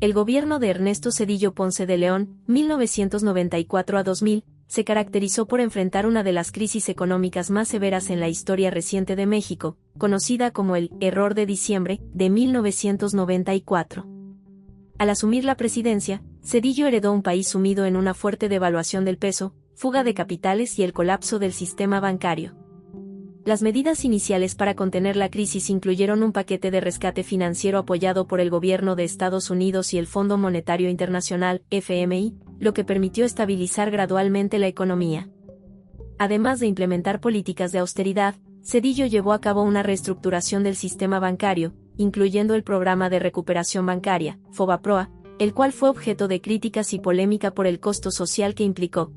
El gobierno de Ernesto Zedillo Ponce de León, 1994 a 2000, se caracterizó por enfrentar una de las crisis económicas más severas en la historia reciente de México, conocida como el «Error de diciembre» de 1994. Al asumir la presidencia, Zedillo heredó un país sumido en una fuerte devaluación del peso, fuga de capitales y el colapso del sistema bancario. Las medidas iniciales para contener la crisis incluyeron un paquete de rescate financiero apoyado por el gobierno de Estados Unidos y el Fondo Monetario Internacional, FMI, lo que permitió estabilizar gradualmente la economía. Además de implementar políticas de austeridad, Zedillo llevó a cabo una reestructuración del sistema bancario, incluyendo el Programa de Recuperación Bancaria, FOBAPROA, el cual fue objeto de críticas y polémica por el costo social que implicó.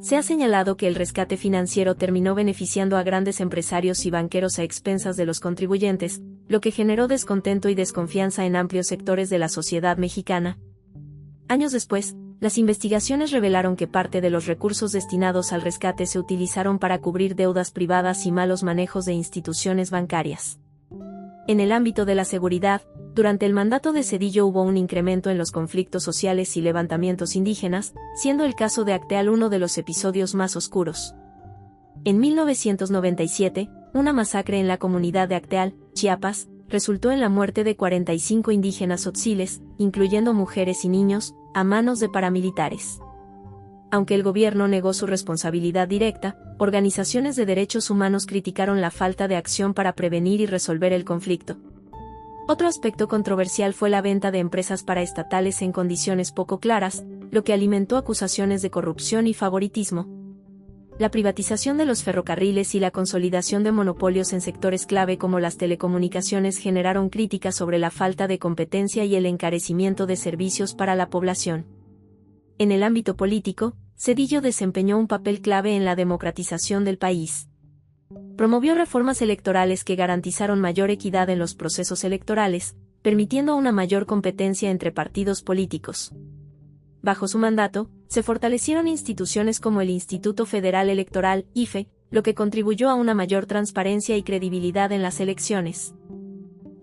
Se ha señalado que el rescate financiero terminó beneficiando a grandes empresarios y banqueros a expensas de los contribuyentes, lo que generó descontento y desconfianza en amplios sectores de la sociedad mexicana. Años después, las investigaciones revelaron que parte de los recursos destinados al rescate se utilizaron para cubrir deudas privadas y malos manejos de instituciones bancarias. En el ámbito de la seguridad, durante el mandato de Zedillo hubo un incremento en los conflictos sociales y levantamientos indígenas, siendo el caso de Acteal uno de los episodios más oscuros. En 1997, una masacre en la comunidad de Acteal, Chiapas, resultó en la muerte de 45 indígenas tzotziles, incluyendo mujeres y niños, a manos de paramilitares. Aunque el gobierno negó su responsabilidad directa, organizaciones de derechos humanos criticaron la falta de acción para prevenir y resolver el conflicto. Otro aspecto controversial fue la venta de empresas paraestatales en condiciones poco claras, lo que alimentó acusaciones de corrupción y favoritismo. La privatización de los ferrocarriles y la consolidación de monopolios en sectores clave como las telecomunicaciones generaron críticas sobre la falta de competencia y el encarecimiento de servicios para la población. En el ámbito político, Zedillo desempeñó un papel clave en la democratización del país. Promovió reformas electorales que garantizaron mayor equidad en los procesos electorales, permitiendo una mayor competencia entre partidos políticos. Bajo su mandato, se fortalecieron instituciones como el Instituto Federal Electoral, IFE, lo que contribuyó a una mayor transparencia y credibilidad en las elecciones.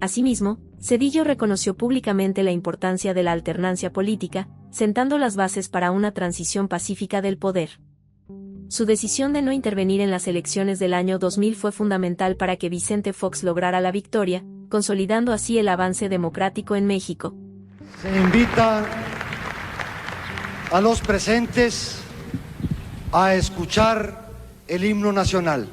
Asimismo, Zedillo reconoció públicamente la importancia de la alternancia política, sentando las bases para una transición pacífica del poder. Su decisión de no intervenir en las elecciones del año 2000 fue fundamental para que Vicente Fox lograra la victoria, consolidando así el avance democrático en México. Se invita a los presentes a escuchar el himno nacional.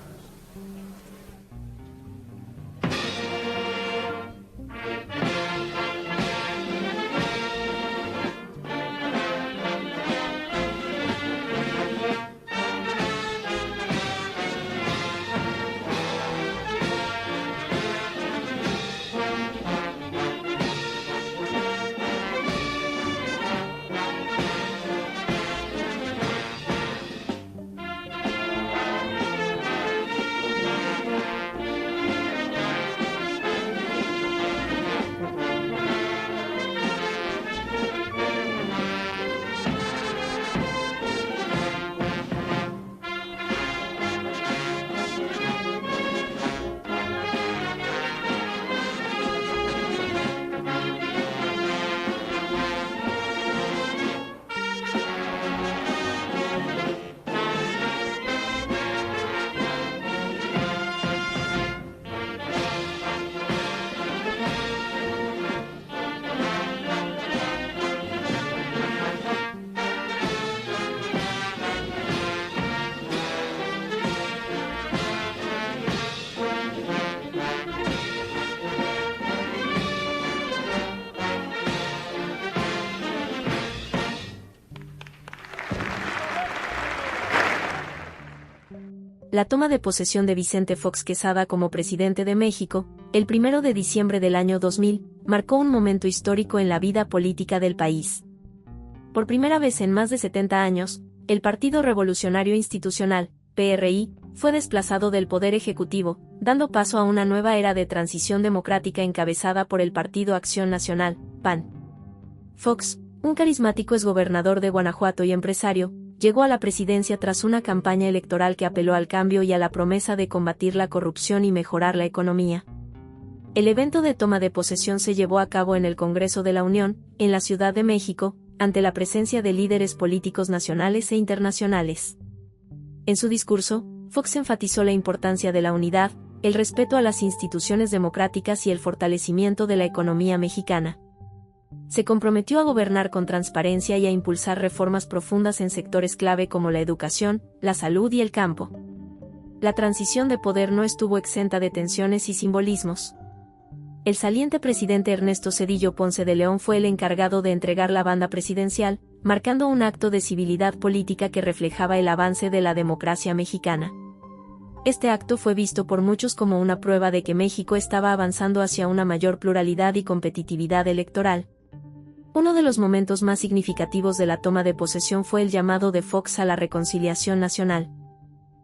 La toma de posesión de Vicente Fox Quesada como presidente de México, el 1 de diciembre del año 2000, marcó un momento histórico en la vida política del país. Por primera vez en más de 70 años, el Partido Revolucionario Institucional, PRI, fue desplazado del poder ejecutivo, dando paso a una nueva era de transición democrática encabezada por el Partido Acción Nacional, PAN. Fox, un carismático exgobernador de Guanajuato y empresario, llegó a la presidencia tras una campaña electoral que apeló al cambio y a la promesa de combatir la corrupción y mejorar la economía. El evento de toma de posesión se llevó a cabo en el Congreso de la Unión, en la Ciudad de México, ante la presencia de líderes políticos nacionales e internacionales. En su discurso, Fox enfatizó la importancia de la unidad, el respeto a las instituciones democráticas y el fortalecimiento de la economía mexicana. Se comprometió a gobernar con transparencia y a impulsar reformas profundas en sectores clave como la educación, la salud y el campo. La transición de poder no estuvo exenta de tensiones y simbolismos. El saliente presidente Ernesto Zedillo Ponce de León fue el encargado de entregar la banda presidencial, marcando un acto de civilidad política que reflejaba el avance de la democracia mexicana. Este acto fue visto por muchos como una prueba de que México estaba avanzando hacia una mayor pluralidad y competitividad electoral. Uno de los momentos más significativos de la toma de posesión fue el llamado de Fox a la reconciliación nacional.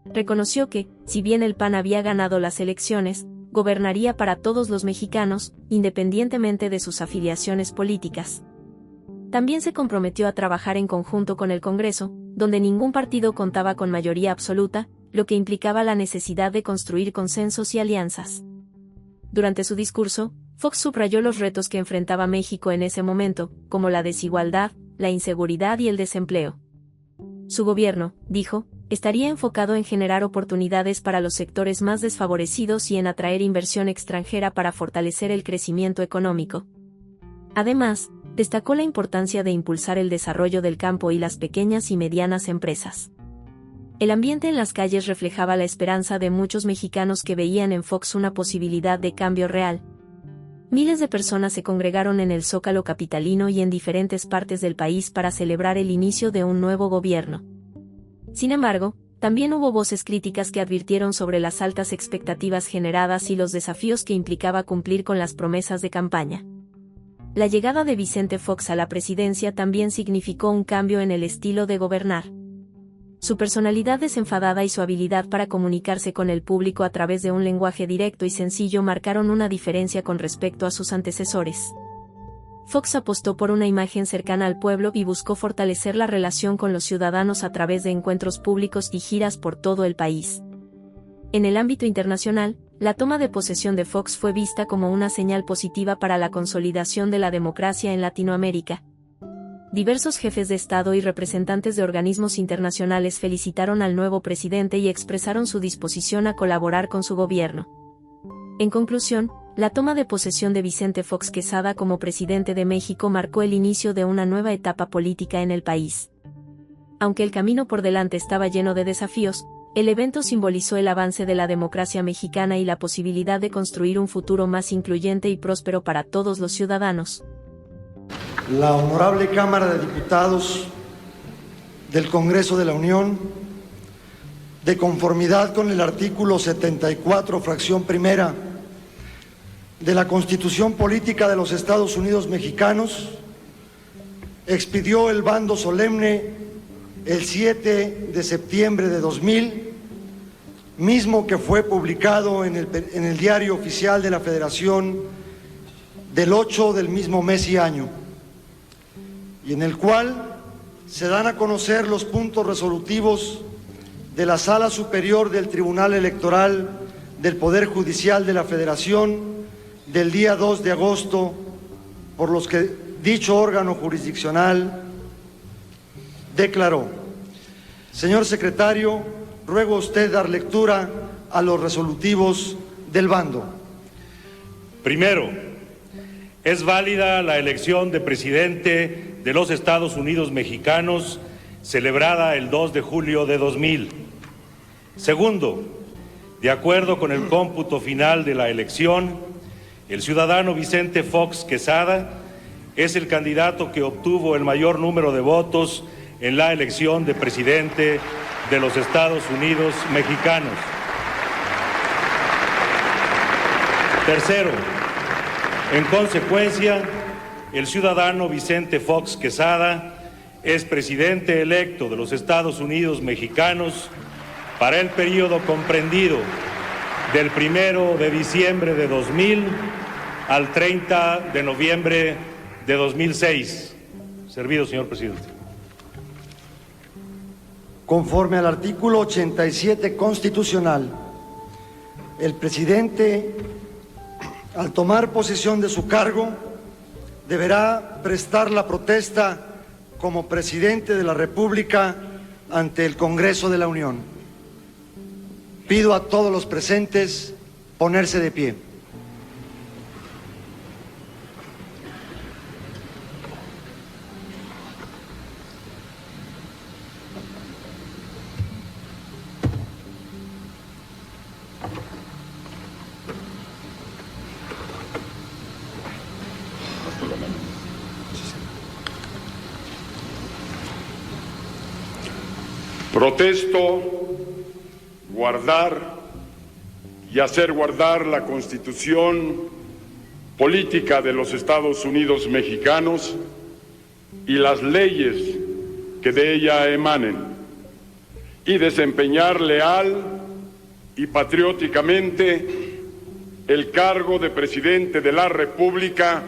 Reconoció que, si bien el PAN había ganado las elecciones, gobernaría para todos los mexicanos, independientemente de sus afiliaciones políticas. También se comprometió a trabajar en conjunto con el Congreso, donde ningún partido contaba con mayoría absoluta, lo que implicaba la necesidad de construir consensos y alianzas. Durante su discurso, Fox subrayó los retos que enfrentaba México en ese momento, como la desigualdad, la inseguridad y el desempleo. Su gobierno, dijo, estaría enfocado en generar oportunidades para los sectores más desfavorecidos y en atraer inversión extranjera para fortalecer el crecimiento económico. Además, destacó la importancia de impulsar el desarrollo del campo y las pequeñas y medianas empresas. El ambiente en las calles reflejaba la esperanza de muchos mexicanos que veían en Fox una posibilidad de cambio real. Miles de personas se congregaron en el Zócalo capitalino y en diferentes partes del país para celebrar el inicio de un nuevo gobierno. Sin embargo, también hubo voces críticas que advirtieron sobre las altas expectativas generadas y los desafíos que implicaba cumplir con las promesas de campaña. La llegada de Vicente Fox a la presidencia también significó un cambio en el estilo de gobernar. Su personalidad desenfadada y su habilidad para comunicarse con el público a través de un lenguaje directo y sencillo marcaron una diferencia con respecto a sus antecesores. Fox apostó por una imagen cercana al pueblo y buscó fortalecer la relación con los ciudadanos a través de encuentros públicos y giras por todo el país. En el ámbito internacional, la toma de posesión de Fox fue vista como una señal positiva para la consolidación de la democracia en Latinoamérica. Diversos jefes de Estado y representantes de organismos internacionales felicitaron al nuevo presidente y expresaron su disposición a colaborar con su gobierno. En conclusión, la toma de posesión de Vicente Fox Quesada como presidente de México marcó el inicio de una nueva etapa política en el país. Aunque el camino por delante estaba lleno de desafíos, el evento simbolizó el avance de la democracia mexicana y la posibilidad de construir un futuro más incluyente y próspero para todos los ciudadanos. La Honorable Cámara de Diputados del Congreso de la Unión, de conformidad con el artículo 74, fracción primera, de la Constitución Política de los Estados Unidos Mexicanos, expidió el bando solemne el 7 de septiembre de 2000, mismo que fue publicado en el Diario Oficial de la Federación del 8 del mismo mes y año, y en el cual se dan a conocer los puntos resolutivos de la Sala Superior del Tribunal Electoral del Poder Judicial de la Federación del día 2 de agosto, por los que dicho órgano jurisdiccional declaró. Señor secretario, ruego a usted dar lectura a los resolutivos del bando. Primero, es válida la elección de presidente de los Estados Unidos Mexicanos celebrada el 2 de julio de 2000. Segundo, de acuerdo con el cómputo final de la elección, el ciudadano Vicente Fox Quesada es el candidato que obtuvo el mayor número de votos en la elección de presidente de los Estados Unidos Mexicanos. Tercero, en consecuencia, el ciudadano Vicente Fox Quesada es presidente electo de los Estados Unidos Mexicanos para el periodo comprendido del 1 de diciembre de 2000 al 30 de noviembre de 2006. Servido, señor presidente. Conforme al artículo 87 constitucional, el presidente al tomar posesión de su cargo, deberá prestar la protesta como presidente de la República ante el Congreso de la Unión. Pido a todos los presentes ponerse de pie. Protesto guardar y hacer guardar la Constitución política de los Estados Unidos mexicanos y las leyes que de ella emanen, y desempeñar leal y patrióticamente el cargo de presidente de la República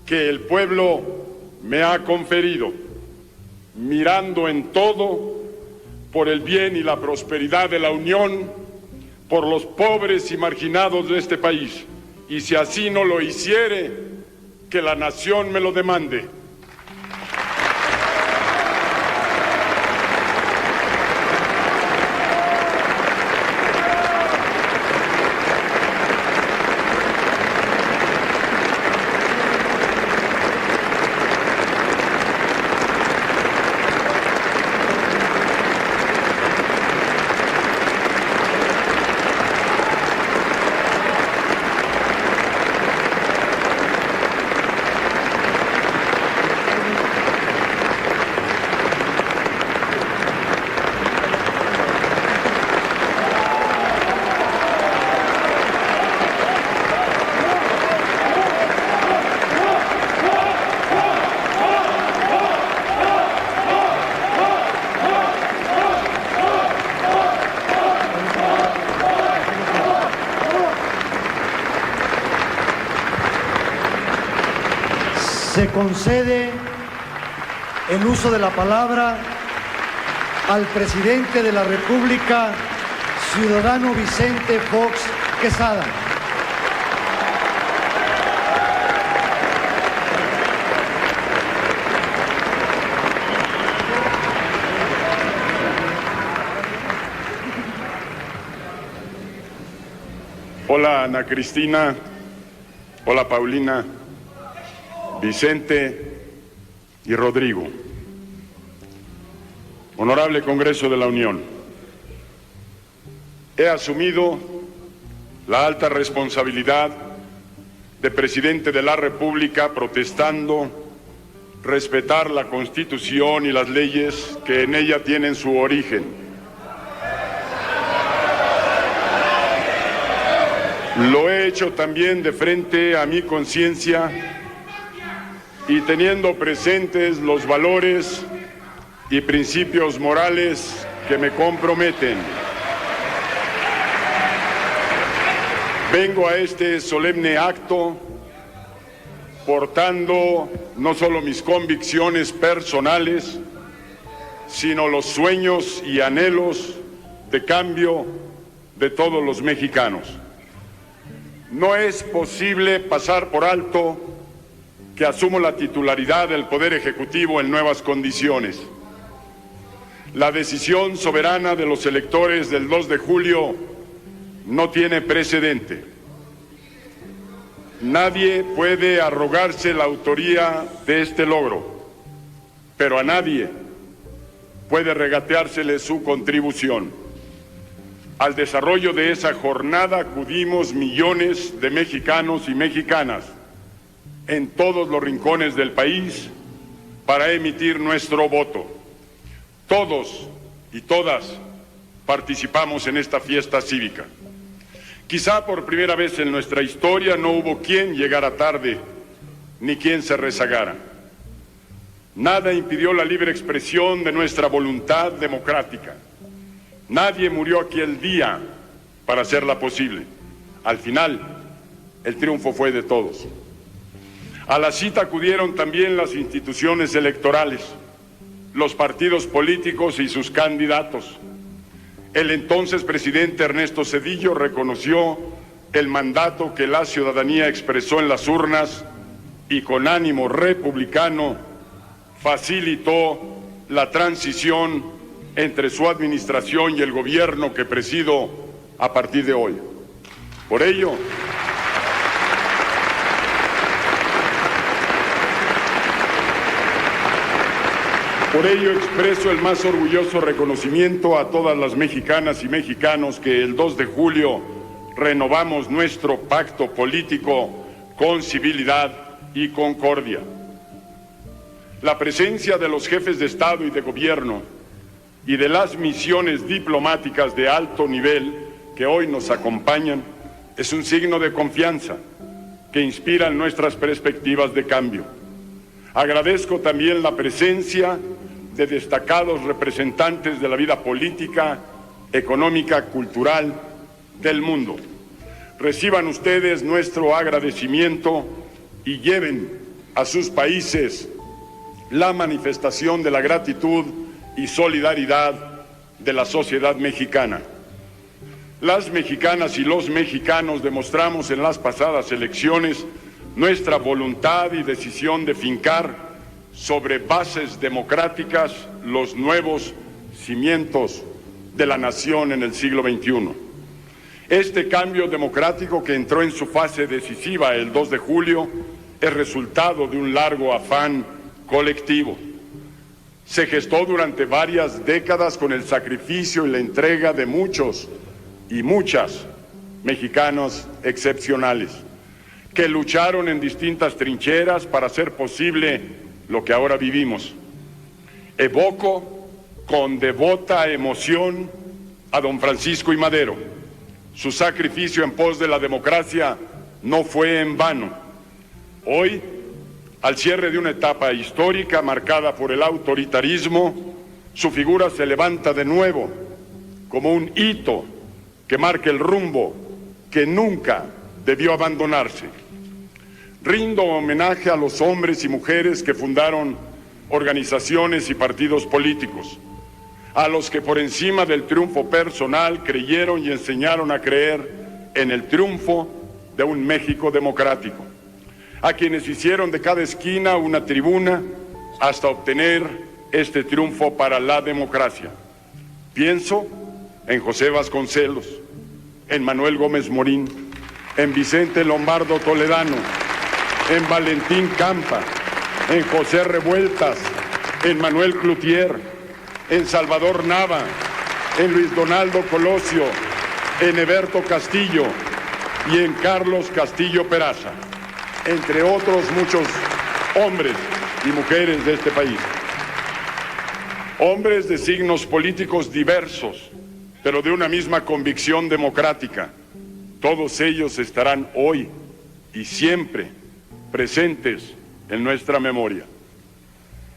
que el pueblo me ha conferido, mirando en todo por el bien y la prosperidad de la Unión, por los pobres y marginados de este país, y si así no lo hiciere, que la nación me lo demande. Se concede el uso de la palabra al presidente de la República, ciudadano Vicente Fox Quesada. Hola Ana Cristina, hola Paulina, Vicente y Rodrigo. Honorable Congreso de la Unión, he asumido la alta responsabilidad de presidente de la República protestando respetar la Constitución y las leyes que en ella tienen su origen. Lo he hecho también de frente a mi conciencia y teniendo presentes los valores y principios morales que me comprometen. Vengo a este solemne acto portando no solo mis convicciones personales, sino los sueños y anhelos de cambio de todos los mexicanos. No es posible pasar por alto que asumo la titularidad del Poder Ejecutivo en nuevas condiciones. La decisión soberana de los electores del 2 de julio no tiene precedente. Nadie puede arrogarse la autoría de este logro, pero a nadie puede regateársele su contribución. Al desarrollo de esa jornada acudimos millones de mexicanos y mexicanas en todos los rincones del país para emitir nuestro voto. Todos y todas participamos en esta fiesta cívica. Quizá por primera vez en nuestra historia no hubo quien llegara tarde ni quien se rezagara. Nada impidió la libre expresión de nuestra voluntad democrática. Nadie murió aquel día para hacerla posible. Al final, el triunfo fue de todos. A la cita acudieron también las instituciones electorales, los partidos políticos y sus candidatos. El entonces presidente Ernesto Zedillo reconoció el mandato que la ciudadanía expresó en las urnas y con ánimo republicano facilitó la transición entre su administración y el gobierno que presido a partir de hoy. Por ello, expreso el más orgulloso reconocimiento a todas las mexicanas y mexicanos que el 2 de julio renovamos nuestro pacto político con civilidad y concordia. La presencia de los jefes de Estado y de Gobierno y de las misiones diplomáticas de alto nivel que hoy nos acompañan es un signo de confianza que inspira nuestras perspectivas de cambio. Agradezco también la presencia de destacados representantes de la vida política, económica, cultural del mundo. Reciban ustedes nuestro agradecimiento y lleven a sus países la manifestación de la gratitud y solidaridad de la sociedad mexicana. Las mexicanas y los mexicanos demostramos en las pasadas elecciones nuestra voluntad y decisión de fincar sobre bases democráticas los nuevos cimientos de la nación en el siglo XXI. Este cambio democrático que entró en su fase decisiva el 2 de julio es resultado de un largo afán colectivo. Se gestó durante varias décadas con el sacrificio y la entrega de muchos y muchas mexicanos excepcionales que lucharon en distintas trincheras para hacer posible lo que ahora vivimos. Evoco con devota emoción a don Francisco I. Madero. Su sacrificio en pos de la democracia no fue en vano. Hoy, al cierre de una etapa histórica marcada por el autoritarismo, su figura se levanta de nuevo como un hito que marca el rumbo que nunca debió abandonarse. Rindo homenaje a los hombres y mujeres que fundaron organizaciones y partidos políticos, a los que por encima del triunfo personal creyeron y enseñaron a creer en el triunfo de un México democrático, a quienes hicieron de cada esquina una tribuna hasta obtener este triunfo para la democracia. Pienso en José Vasconcelos, en Manuel Gómez Morín, en Vicente Lombardo Toledano, en Valentín Campa, en José Revueltas, en Manuel Cloutier, en Salvador Nava, en Luis Donaldo Colosio, en Eberto Castillo y en Carlos Castillo Peraza, entre otros muchos hombres y mujeres de este país. Hombres de signos políticos diversos, pero de una misma convicción democrática. Todos ellos estarán hoy y siempre presentes en nuestra memoria.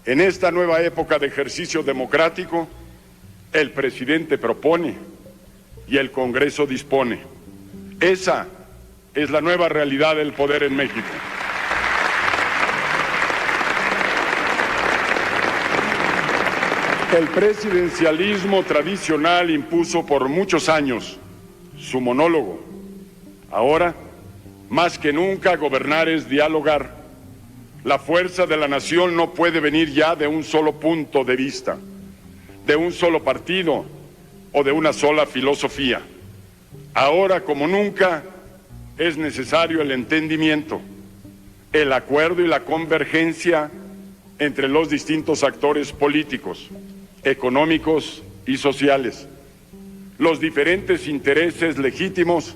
En esta nueva época de ejercicio democrático, el presidente propone y el Congreso dispone. Esa es la nueva realidad del poder en México. El presidencialismo tradicional impuso por muchos años su monólogo. Ahora, más que nunca, gobernar es dialogar. La fuerza de la nación no puede venir ya de un solo punto de vista, de un solo partido o de una sola filosofía. Ahora, como nunca, es necesario el entendimiento, el acuerdo y la convergencia entre los distintos actores políticos, económicos y sociales, los diferentes intereses legítimos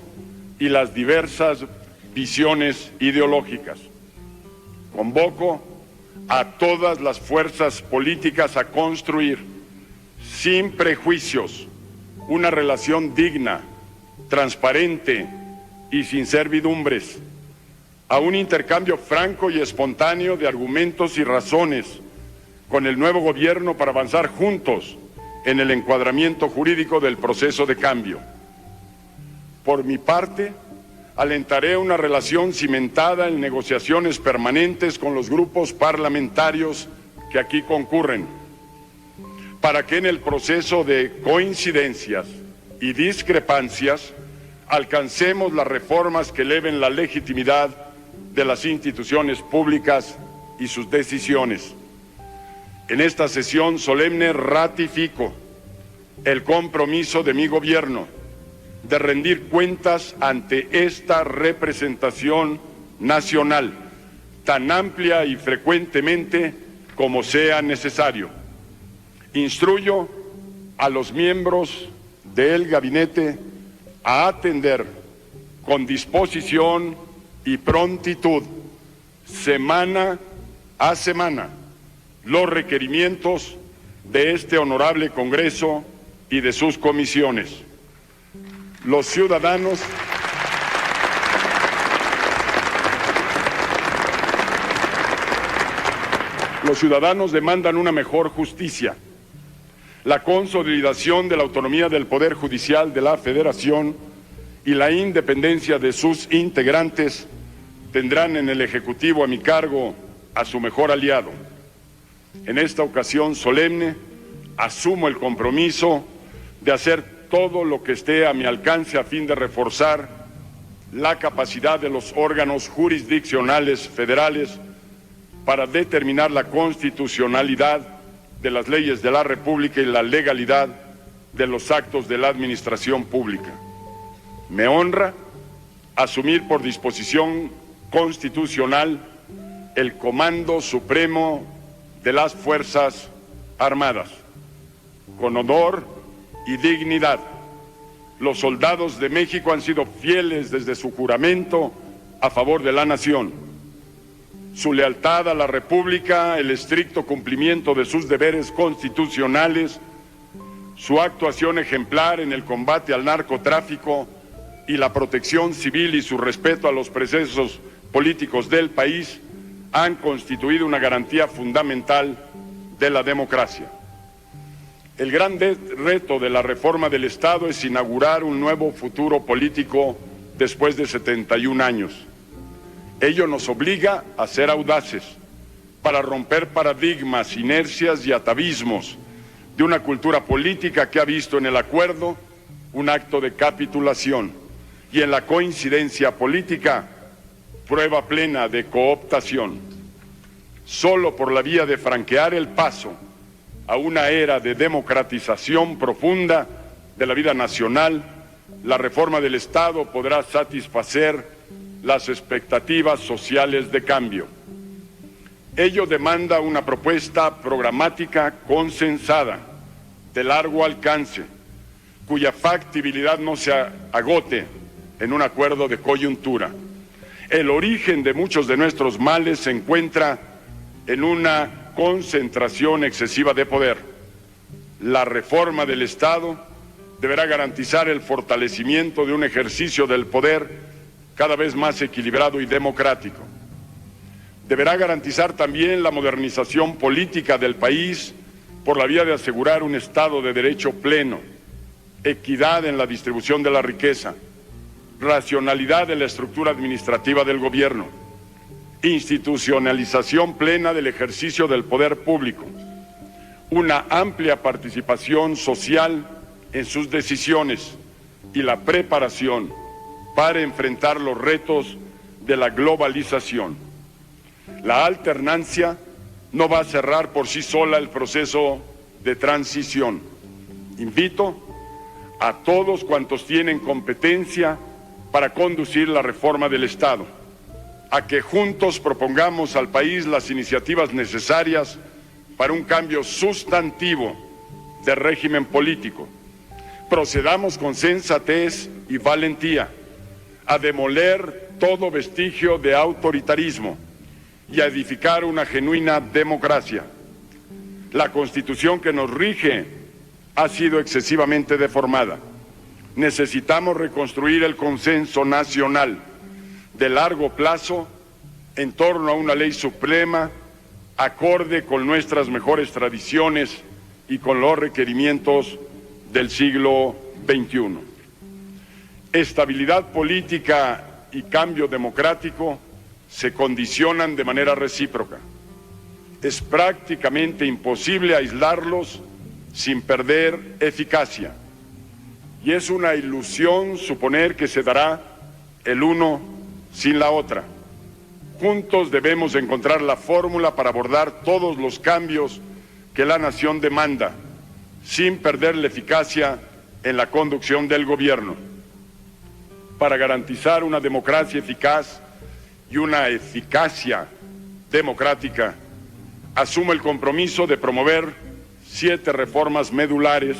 y las diversas visiones ideológicas. Convoco a todas las fuerzas políticas a construir, sin prejuicios, una relación digna, transparente y sin servidumbres, a un intercambio franco y espontáneo de argumentos y razones con el nuevo gobierno para avanzar juntos en el encuadramiento jurídico del proceso de cambio. Por mi parte, alentaré una relación cimentada en negociaciones permanentes con los grupos parlamentarios que aquí concurren, para que en el proceso de coincidencias y discrepancias alcancemos las reformas que eleven la legitimidad de las instituciones públicas y sus decisiones. En esta sesión solemne ratifico el compromiso de mi gobierno de rendir cuentas ante esta representación nacional, tan amplia y frecuentemente como sea necesario. Instruyo a los miembros del gabinete a atender con disposición y prontitud, semana a semana, los requerimientos de este honorable Congreso y de sus comisiones. Los ciudadanos demandan una mejor justicia, la consolidación de la autonomía del Poder Judicial de la Federación y la independencia de sus integrantes. Tendrán en el Ejecutivo a mi cargo a su mejor aliado. En esta ocasión solemne asumo el compromiso de hacer todo lo que esté a mi alcance a fin de reforzar la capacidad de los órganos jurisdiccionales federales para determinar la constitucionalidad de las leyes de la República y la legalidad de los actos de la administración pública. Me honra asumir por disposición constitucional el Comando Supremo de las Fuerzas Armadas. Con honor y dignidad, los soldados de México han sido fieles desde su juramento a favor de la nación. Su lealtad a la República, el estricto cumplimiento de sus deberes constitucionales, su actuación ejemplar en el combate al narcotráfico y la protección civil y su respeto a los procesos políticos del país han constituido una garantía fundamental de la democracia. El gran reto de la reforma del Estado es inaugurar un nuevo futuro político después de 71 años. Ello nos obliga a ser audaces para romper paradigmas, inercias y atavismos de una cultura política que ha visto en el acuerdo un acto de capitulación y en la coincidencia política prueba plena de cooptación. Solo por la vía de franquear el paso a una era de democratización profunda de la vida nacional, la reforma del Estado podrá satisfacer las expectativas sociales de cambio. Ello demanda una propuesta programática consensada, de largo alcance, cuya factibilidad no se agote en un acuerdo de coyuntura. El origen de muchos de nuestros males se encuentra en una concentración excesiva de poder. La reforma del Estado deberá garantizar el fortalecimiento de un ejercicio del poder cada vez más equilibrado y democrático. Deberá garantizar también la modernización política del país por la vía de asegurar un Estado de Derecho pleno, equidad en la distribución de la riqueza, racionalidad de la estructura administrativa del gobierno, institucionalización plena del ejercicio del poder público, una amplia participación social en sus decisiones y la preparación para enfrentar los retos de la globalización. La alternancia no va a cerrar por sí sola el proceso de transición. Invito a todos cuantos tienen competencia para conducir la reforma del Estado a que juntos propongamos al país las iniciativas necesarias para un cambio sustantivo de régimen político. Procedamos con sensatez y valentía a demoler todo vestigio de autoritarismo y a edificar una genuina democracia. La Constitución que nos rige ha sido excesivamente deformada. Necesitamos reconstruir el consenso nacional de largo plazo en torno a una ley suprema acorde con nuestras mejores tradiciones y con los requerimientos del siglo XXI. Estabilidad política y cambio democrático se condicionan de manera recíproca. Es prácticamente imposible aislarlos sin perder eficacia. y es una ilusión suponer que se dará el uno sin la otra. Juntos debemos encontrar la fórmula para abordar todos los cambios que la nación demanda, sin perder la eficacia en la conducción del gobierno. Para garantizar una democracia eficaz y una eficacia democrática, asumo el compromiso de promover 7 reformas medulares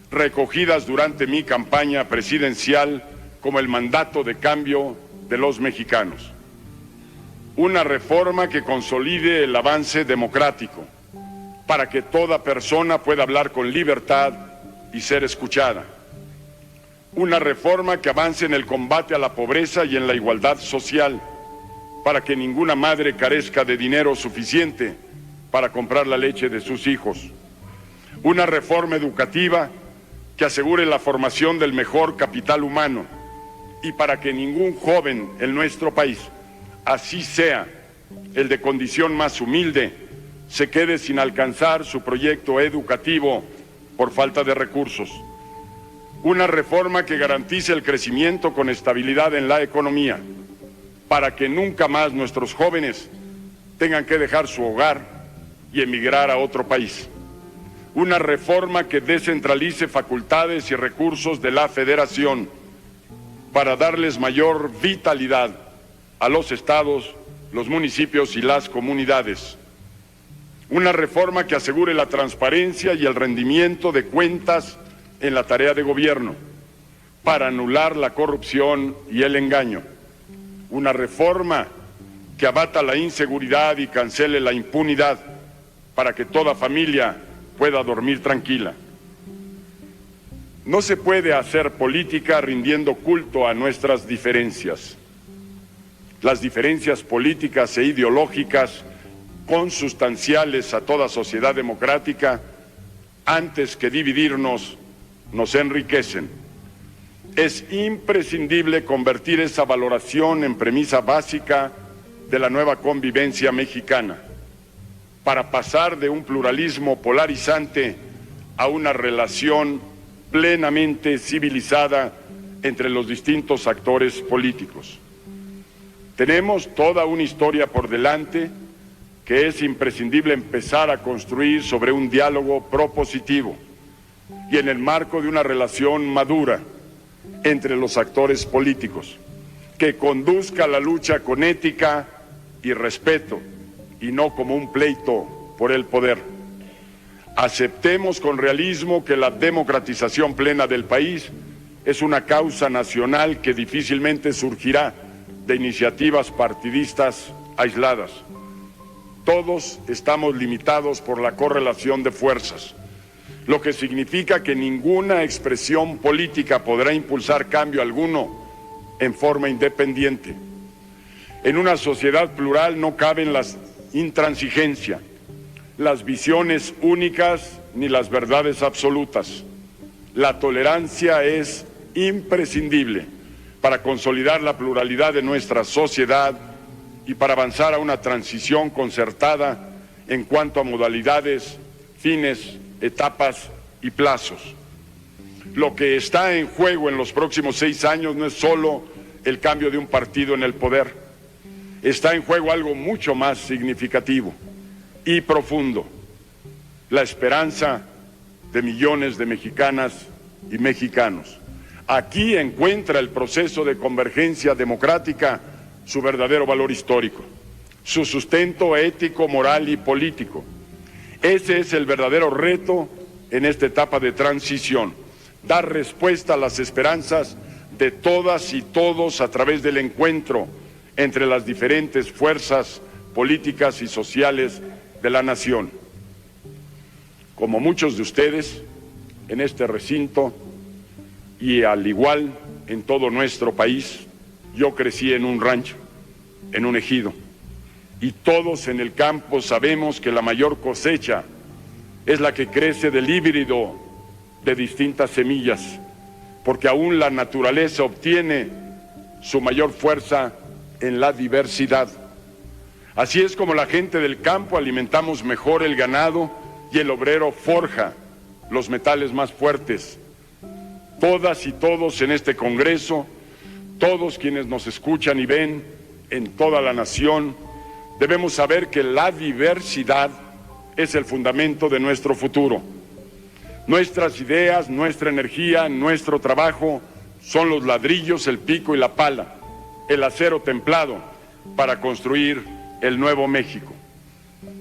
recogidas durante mi campaña presidencial como el mandato de cambio de los mexicanos. Una reforma que consolide el avance democrático para que toda persona pueda hablar con libertad y ser escuchada. Una reforma que avance en el combate a la pobreza y en la igualdad social para que ninguna madre carezca de dinero suficiente para comprar la leche de sus hijos. Una reforma educativa que asegure la formación del mejor capital humano y para que ningún joven en nuestro país, así sea el de condición más humilde, se quede sin alcanzar su proyecto educativo por falta de recursos. Una reforma que garantice el crecimiento con estabilidad en la economía, para que nunca más nuestros jóvenes tengan que dejar su hogar y emigrar a otro país. Una reforma que descentralice facultades y recursos de la Federación para darles mayor vitalidad a los estados, los municipios y las comunidades. Una reforma que asegure la transparencia y el rendimiento de cuentas en la tarea de gobierno para anular la corrupción y el engaño. Una reforma que abata la inseguridad y cancele la impunidad para que toda familia pueda dormir tranquila. No se puede hacer política rindiendo culto a nuestras diferencias. Las diferencias políticas e ideológicas, consustanciales a toda sociedad democrática, antes que dividirnos, nos enriquecen. Es imprescindible convertir esa valoración en premisa básica de la nueva convivencia mexicana, para pasar de un pluralismo polarizante a una relación plenamente civilizada entre los distintos actores políticos. Tenemos toda una historia por delante que es imprescindible empezar a construir sobre un diálogo propositivo y en el marco de una relación madura entre los actores políticos, que conduzca la lucha con ética y respeto y no como un pleito por el poder. Aceptemos con realismo que la democratización plena del país es una causa nacional que difícilmente surgirá de iniciativas partidistas aisladas. Todos estamos limitados por la correlación de fuerzas, lo que significa que ninguna expresión política podrá impulsar cambio alguno en forma independiente. En una sociedad plural no caben la intransigencia, las visiones únicas ni las verdades absolutas. La tolerancia es imprescindible para consolidar la pluralidad de nuestra sociedad y para avanzar a una transición concertada en cuanto a modalidades, fines, etapas y plazos. Lo que está en juego en los próximos 6 años no es solo el cambio de un partido en el poder. Está en juego algo mucho más significativo y profundo: la esperanza de millones de mexicanas y mexicanos. Aquí encuentra el proceso de convergencia democrática su verdadero valor histórico, su sustento ético, moral y político. Ese es el verdadero reto en esta etapa de transición: dar respuesta a las esperanzas de todas y todos a través del encuentro entre las diferentes fuerzas políticas y sociales de la nación. Como muchos de ustedes en este recinto y al igual en todo nuestro país, yo crecí en un rancho, en un ejido, y todos en el campo sabemos que la mayor cosecha es la que crece del híbrido de distintas semillas, porque aún la naturaleza obtiene su mayor fuerza en la diversidad. Así es como la gente del campo alimentamos mejor el ganado y el obrero forja los metales más fuertes. Todas y todos en este Congreso, todos quienes nos escuchan y ven en toda la nación, debemos saber que la diversidad es el fundamento de nuestro futuro. Nuestras ideas, nuestra energía, nuestro trabajo son los ladrillos, el pico y la pala, el acero templado para construir el nuevo México.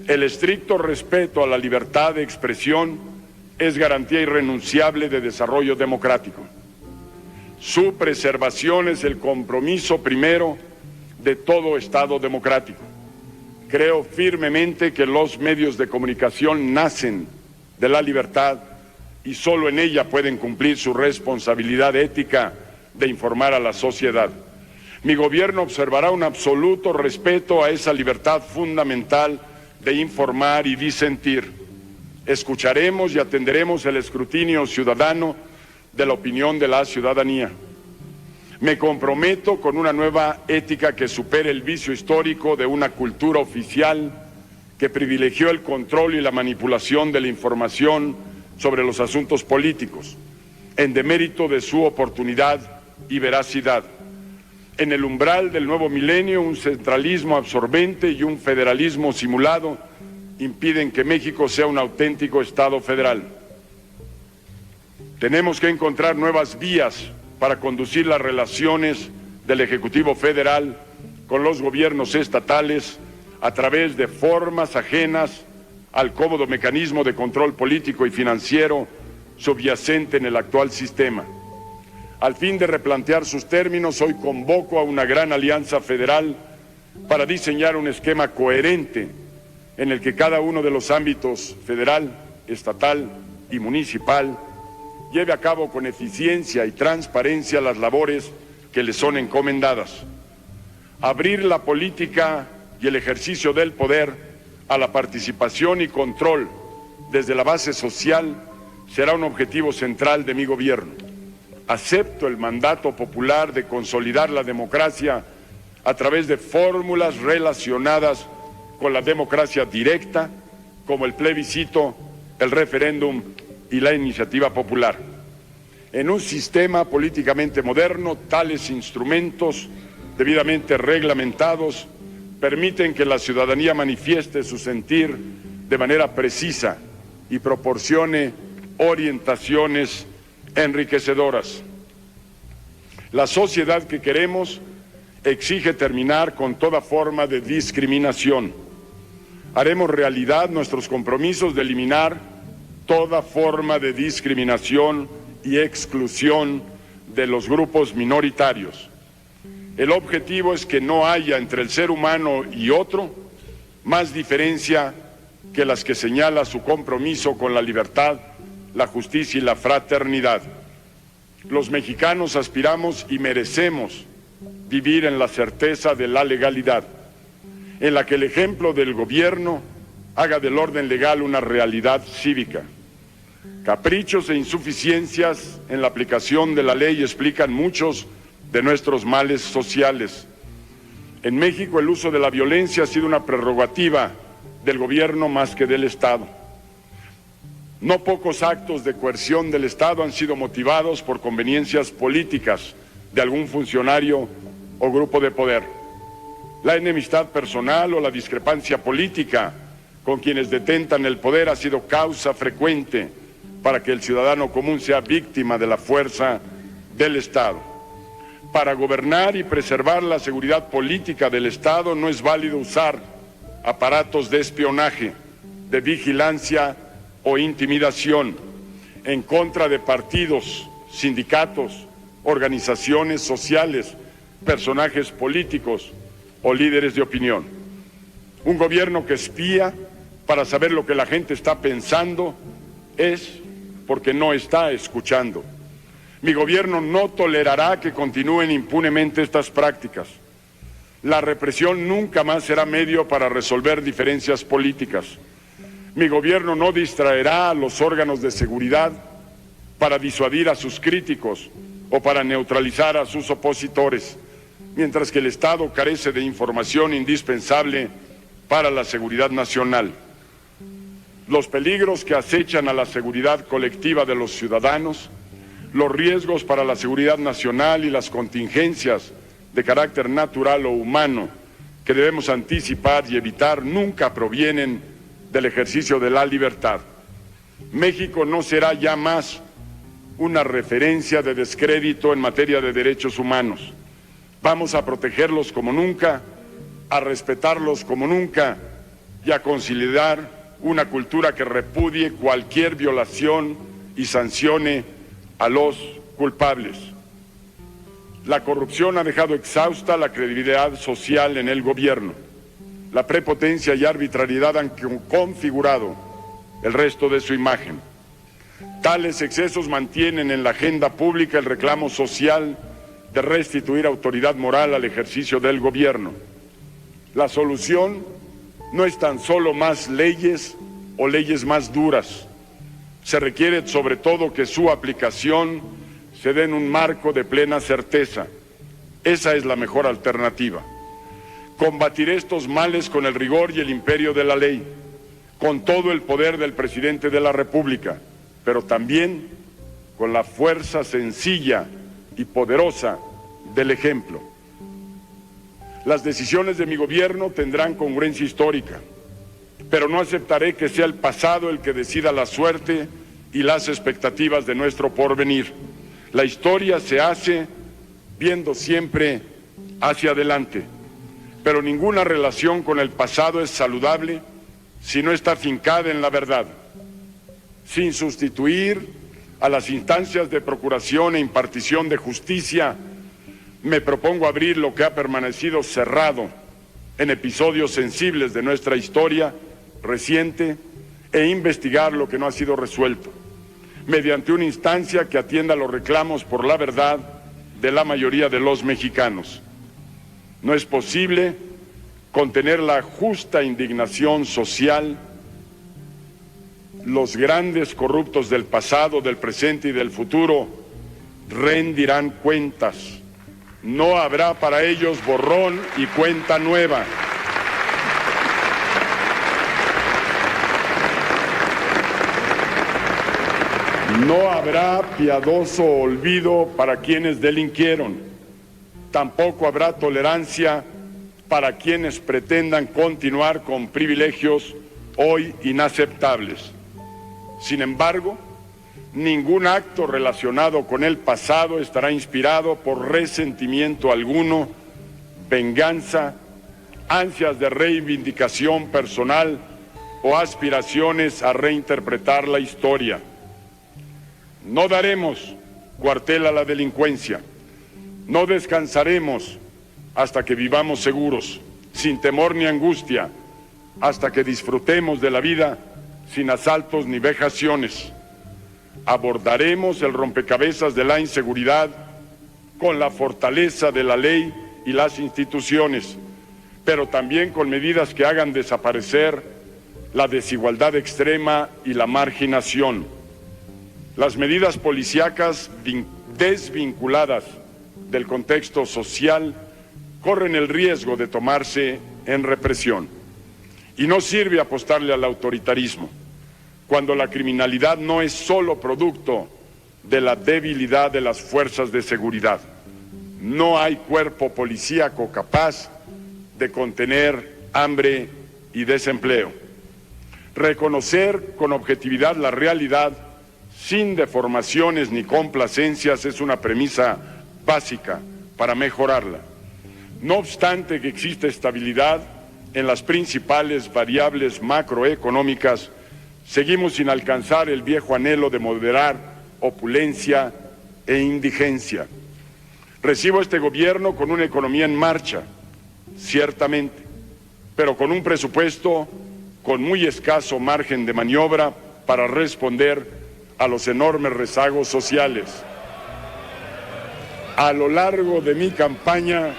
El estricto respeto a la libertad de expresión es garantía irrenunciable de desarrollo democrático. Su preservación es el compromiso primero de todo Estado democrático. Creo firmemente que los medios de comunicación nacen de la libertad y solo en ella pueden cumplir su responsabilidad ética de informar a la sociedad. Mi gobierno observará un absoluto respeto a esa libertad fundamental de informar y disentir. Escucharemos y atenderemos el escrutinio ciudadano de la opinión de la ciudadanía. Me comprometo con una nueva ética que supere el vicio histórico de una cultura oficial que privilegió el control y la manipulación de la información sobre los asuntos políticos, en demérito de su oportunidad y veracidad. En el umbral del nuevo milenio, un centralismo absorbente y un federalismo simulado impiden que México sea un auténtico Estado federal. Tenemos que encontrar nuevas vías para conducir las relaciones del Ejecutivo Federal con los gobiernos estatales a través de formas ajenas al cómodo mecanismo de control político y financiero subyacente en el actual sistema. Al fin de replantear sus términos, hoy convoco a una gran alianza federal para diseñar un esquema coherente en el que cada uno de los ámbitos federal, estatal y municipal lleve a cabo con eficiencia y transparencia las labores que le son encomendadas. Abrir la política y el ejercicio del poder a la participación y control desde la base social será un objetivo central de mi gobierno. Acepto el mandato popular de consolidar la democracia a través de fórmulas relacionadas con la democracia directa, como el plebiscito, el referéndum y la iniciativa popular. En un sistema políticamente moderno, tales instrumentos debidamente reglamentados permiten que la ciudadanía manifieste su sentir de manera precisa y proporcione orientaciones enriquecedoras. La sociedad que queremos exige terminar con toda forma de discriminación. Haremos realidad nuestros compromisos de eliminar toda forma de discriminación y exclusión de los grupos minoritarios. El objetivo es que no haya entre el ser humano y otro más diferencia que las que señala su compromiso con la libertad, la justicia y la fraternidad. Los mexicanos aspiramos y merecemos vivir en la certeza de la legalidad, en la que el ejemplo del gobierno haga del orden legal una realidad cívica. Caprichos e insuficiencias en la aplicación de la ley explican muchos de nuestros males sociales. En México el uso de la violencia ha sido una prerrogativa del gobierno más que del Estado. No pocos actos de coerción del Estado han sido motivados por conveniencias políticas de algún funcionario o grupo de poder. La enemistad personal o la discrepancia política con quienes detentan el poder ha sido causa frecuente para que el ciudadano común sea víctima de la fuerza del Estado. Para gobernar y preservar la seguridad política del Estado no es válido usar aparatos de espionaje, de vigilancia o intimidación en contra de partidos, sindicatos, organizaciones sociales, personajes políticos o líderes de opinión. Un gobierno que espía para saber lo que la gente está pensando es porque no está escuchando. Mi gobierno no tolerará que continúen impunemente estas prácticas. La represión nunca más será medio para resolver diferencias políticas. Mi gobierno no distraerá a los órganos de seguridad para disuadir a sus críticos o para neutralizar a sus opositores, mientras que el Estado carece de información indispensable para la seguridad nacional. Los peligros que acechan a la seguridad colectiva de los ciudadanos los riesgos para la seguridad nacional y las contingencias de carácter natural o humano que debemos anticipar y evitar nunca provienen del ejercicio de la libertad. México no será ya más una referencia de descrédito en materia de derechos humanos. Vamos a protegerlos como nunca, a respetarlos como nunca y a consolidar una cultura que repudie cualquier violación y sancione a los culpables. La corrupción ha dejado exhausta la credibilidad social en el gobierno. La prepotencia y arbitrariedad han configurado el resto de su imagen. Tales excesos mantienen en la agenda pública el reclamo social de restituir autoridad moral al ejercicio del gobierno. La solución no es tan solo más leyes o leyes más duras. Se requiere sobre todo que su aplicación se dé en un marco de plena certeza. Esa es la mejor alternativa. Combatir estos males con el rigor y el imperio de la ley, con todo el poder del presidente de la República, pero también con la fuerza sencilla y poderosa del ejemplo. Las decisiones de mi gobierno tendrán congruencia histórica, pero no aceptaré que sea el pasado el que decida la suerte y las expectativas de nuestro porvenir. La historia se hace viendo siempre hacia adelante, pero ninguna relación con el pasado es saludable si no está afincada en la verdad. Sin sustituir a las instancias de procuración e impartición de justicia, me propongo abrir lo que ha permanecido cerrado en episodios sensibles de nuestra historia reciente e investigar lo que no ha sido resuelto, mediante una instancia que atienda los reclamos por la verdad de la mayoría de los mexicanos. No es posible contener la justa indignación social. Los grandes corruptos del pasado, del presente y del futuro rendirán cuentas. No habrá para ellos borrón y cuenta nueva. No habrá piadoso olvido para quienes delinquieron. Tampoco habrá tolerancia para quienes pretendan continuar con privilegios hoy inaceptables. Sin embargo, ningún acto relacionado con el pasado estará inspirado por resentimiento alguno, venganza, ansias de reivindicación personal o aspiraciones a reinterpretar la historia. No daremos cuartel a la delincuencia. No descansaremos hasta que vivamos seguros, sin temor ni angustia, hasta que disfrutemos de la vida sin asaltos ni vejaciones. Abordaremos el rompecabezas de la inseguridad con la fortaleza de la ley y las instituciones, pero también con medidas que hagan desaparecer la desigualdad extrema y la marginación. Las medidas policíacas desvinculadas del contexto social corren el riesgo de tomarse en represión. Y no sirve apostarle al autoritarismo, cuando la criminalidad no es solo producto de la debilidad de las fuerzas de seguridad. No hay cuerpo policíaco capaz de contener hambre y desempleo. Reconocer con objetividad la realidad sin deformaciones ni complacencias es una premisa básica para mejorarla. No obstante que existe estabilidad en las principales variables macroeconómicas, seguimos sin alcanzar el viejo anhelo de moderar opulencia e indigencia. Recibo este gobierno con una economía en marcha, ciertamente, pero con un presupuesto con muy escaso margen de maniobra para responder a los enormes rezagos sociales. A lo largo de mi campaña,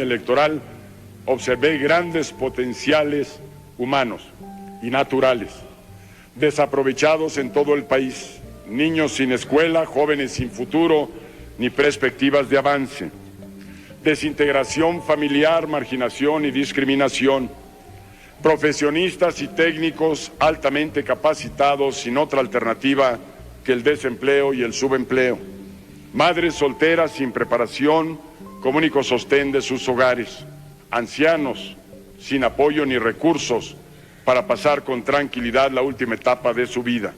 electoral, observé grandes potenciales humanos y naturales, desaprovechados en todo el país, niños sin escuela, jóvenes sin futuro ni perspectivas de avance. desintegración familiar, marginación y discriminación, profesionistas y técnicos altamente capacitados sin otra alternativa que el desempleo y el subempleo, madres solteras sin preparación como único sostén de sus hogares, ancianos sin apoyo ni recursos para pasar con tranquilidad la última etapa de su vida.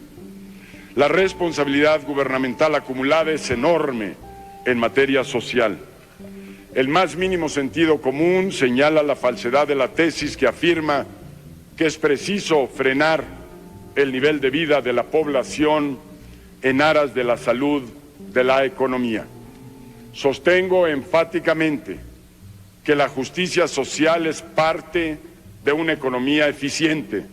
La responsabilidad gubernamental acumulada es enorme en materia social. El más mínimo sentido común señala la falsedad de la tesis que afirma que es preciso frenar el nivel de vida de la población en aras de la salud de la economía. Sostengo enfáticamente que la justicia social es parte de una economía eficiente,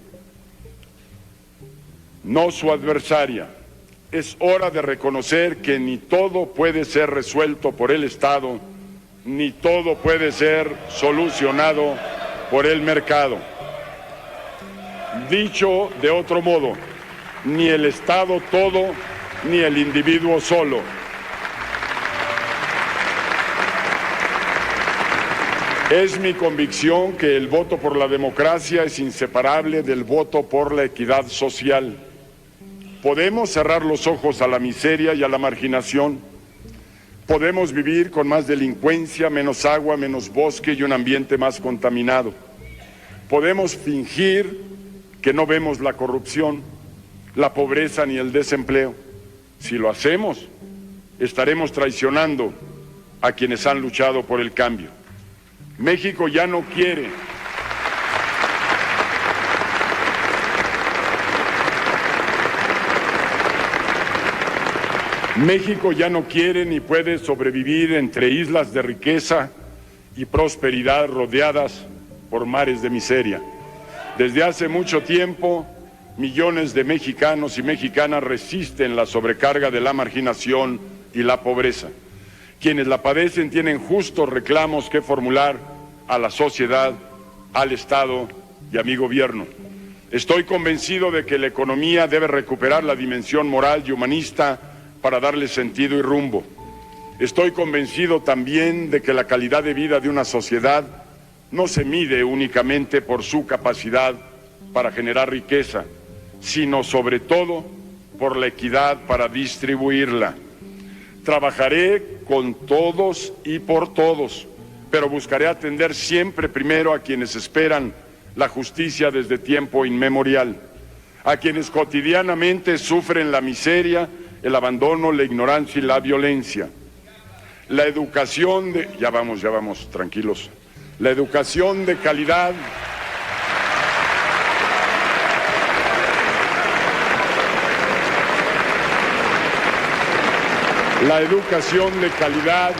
no su adversaria. Es hora de reconocer que ni todo puede ser resuelto por el Estado, ni todo puede ser solucionado por el mercado. Dicho de otro modo, ni el Estado todo, ni el individuo solo. Es mi convicción que el voto por la democracia es inseparable del voto por la equidad social. Podemos cerrar los ojos a la miseria y a la marginación. Podemos vivir con más delincuencia, menos agua, menos bosque y un ambiente más contaminado. Podemos fingir que no vemos la corrupción, la pobreza ni el desempleo. Si lo hacemos, estaremos traicionando a quienes han luchado por el cambio. México ya no quiere ni puede sobrevivir entre islas de riqueza y prosperidad rodeadas por mares de miseria. Desde hace mucho tiempo, millones de mexicanos y mexicanas resisten la sobrecarga de la marginación y la pobreza. Quienes la padecen tienen justos reclamos que formular a la sociedad, al Estado y a mi gobierno. Estoy convencido de que la economía debe recuperar la dimensión moral y humanista para darle sentido y rumbo. Estoy convencido también de que la calidad de vida de una sociedad no se mide únicamente por su capacidad para generar riqueza, sino sobre todo por la equidad para distribuirla. Trabajaré con todos y por todos, pero buscaré atender siempre primero a quienes esperan la justicia desde tiempo inmemorial, a quienes cotidianamente sufren la miseria, el abandono, la ignorancia y la violencia. La educación de... Ya vamos, tranquilos. La educación de calidad... La educación de calidad,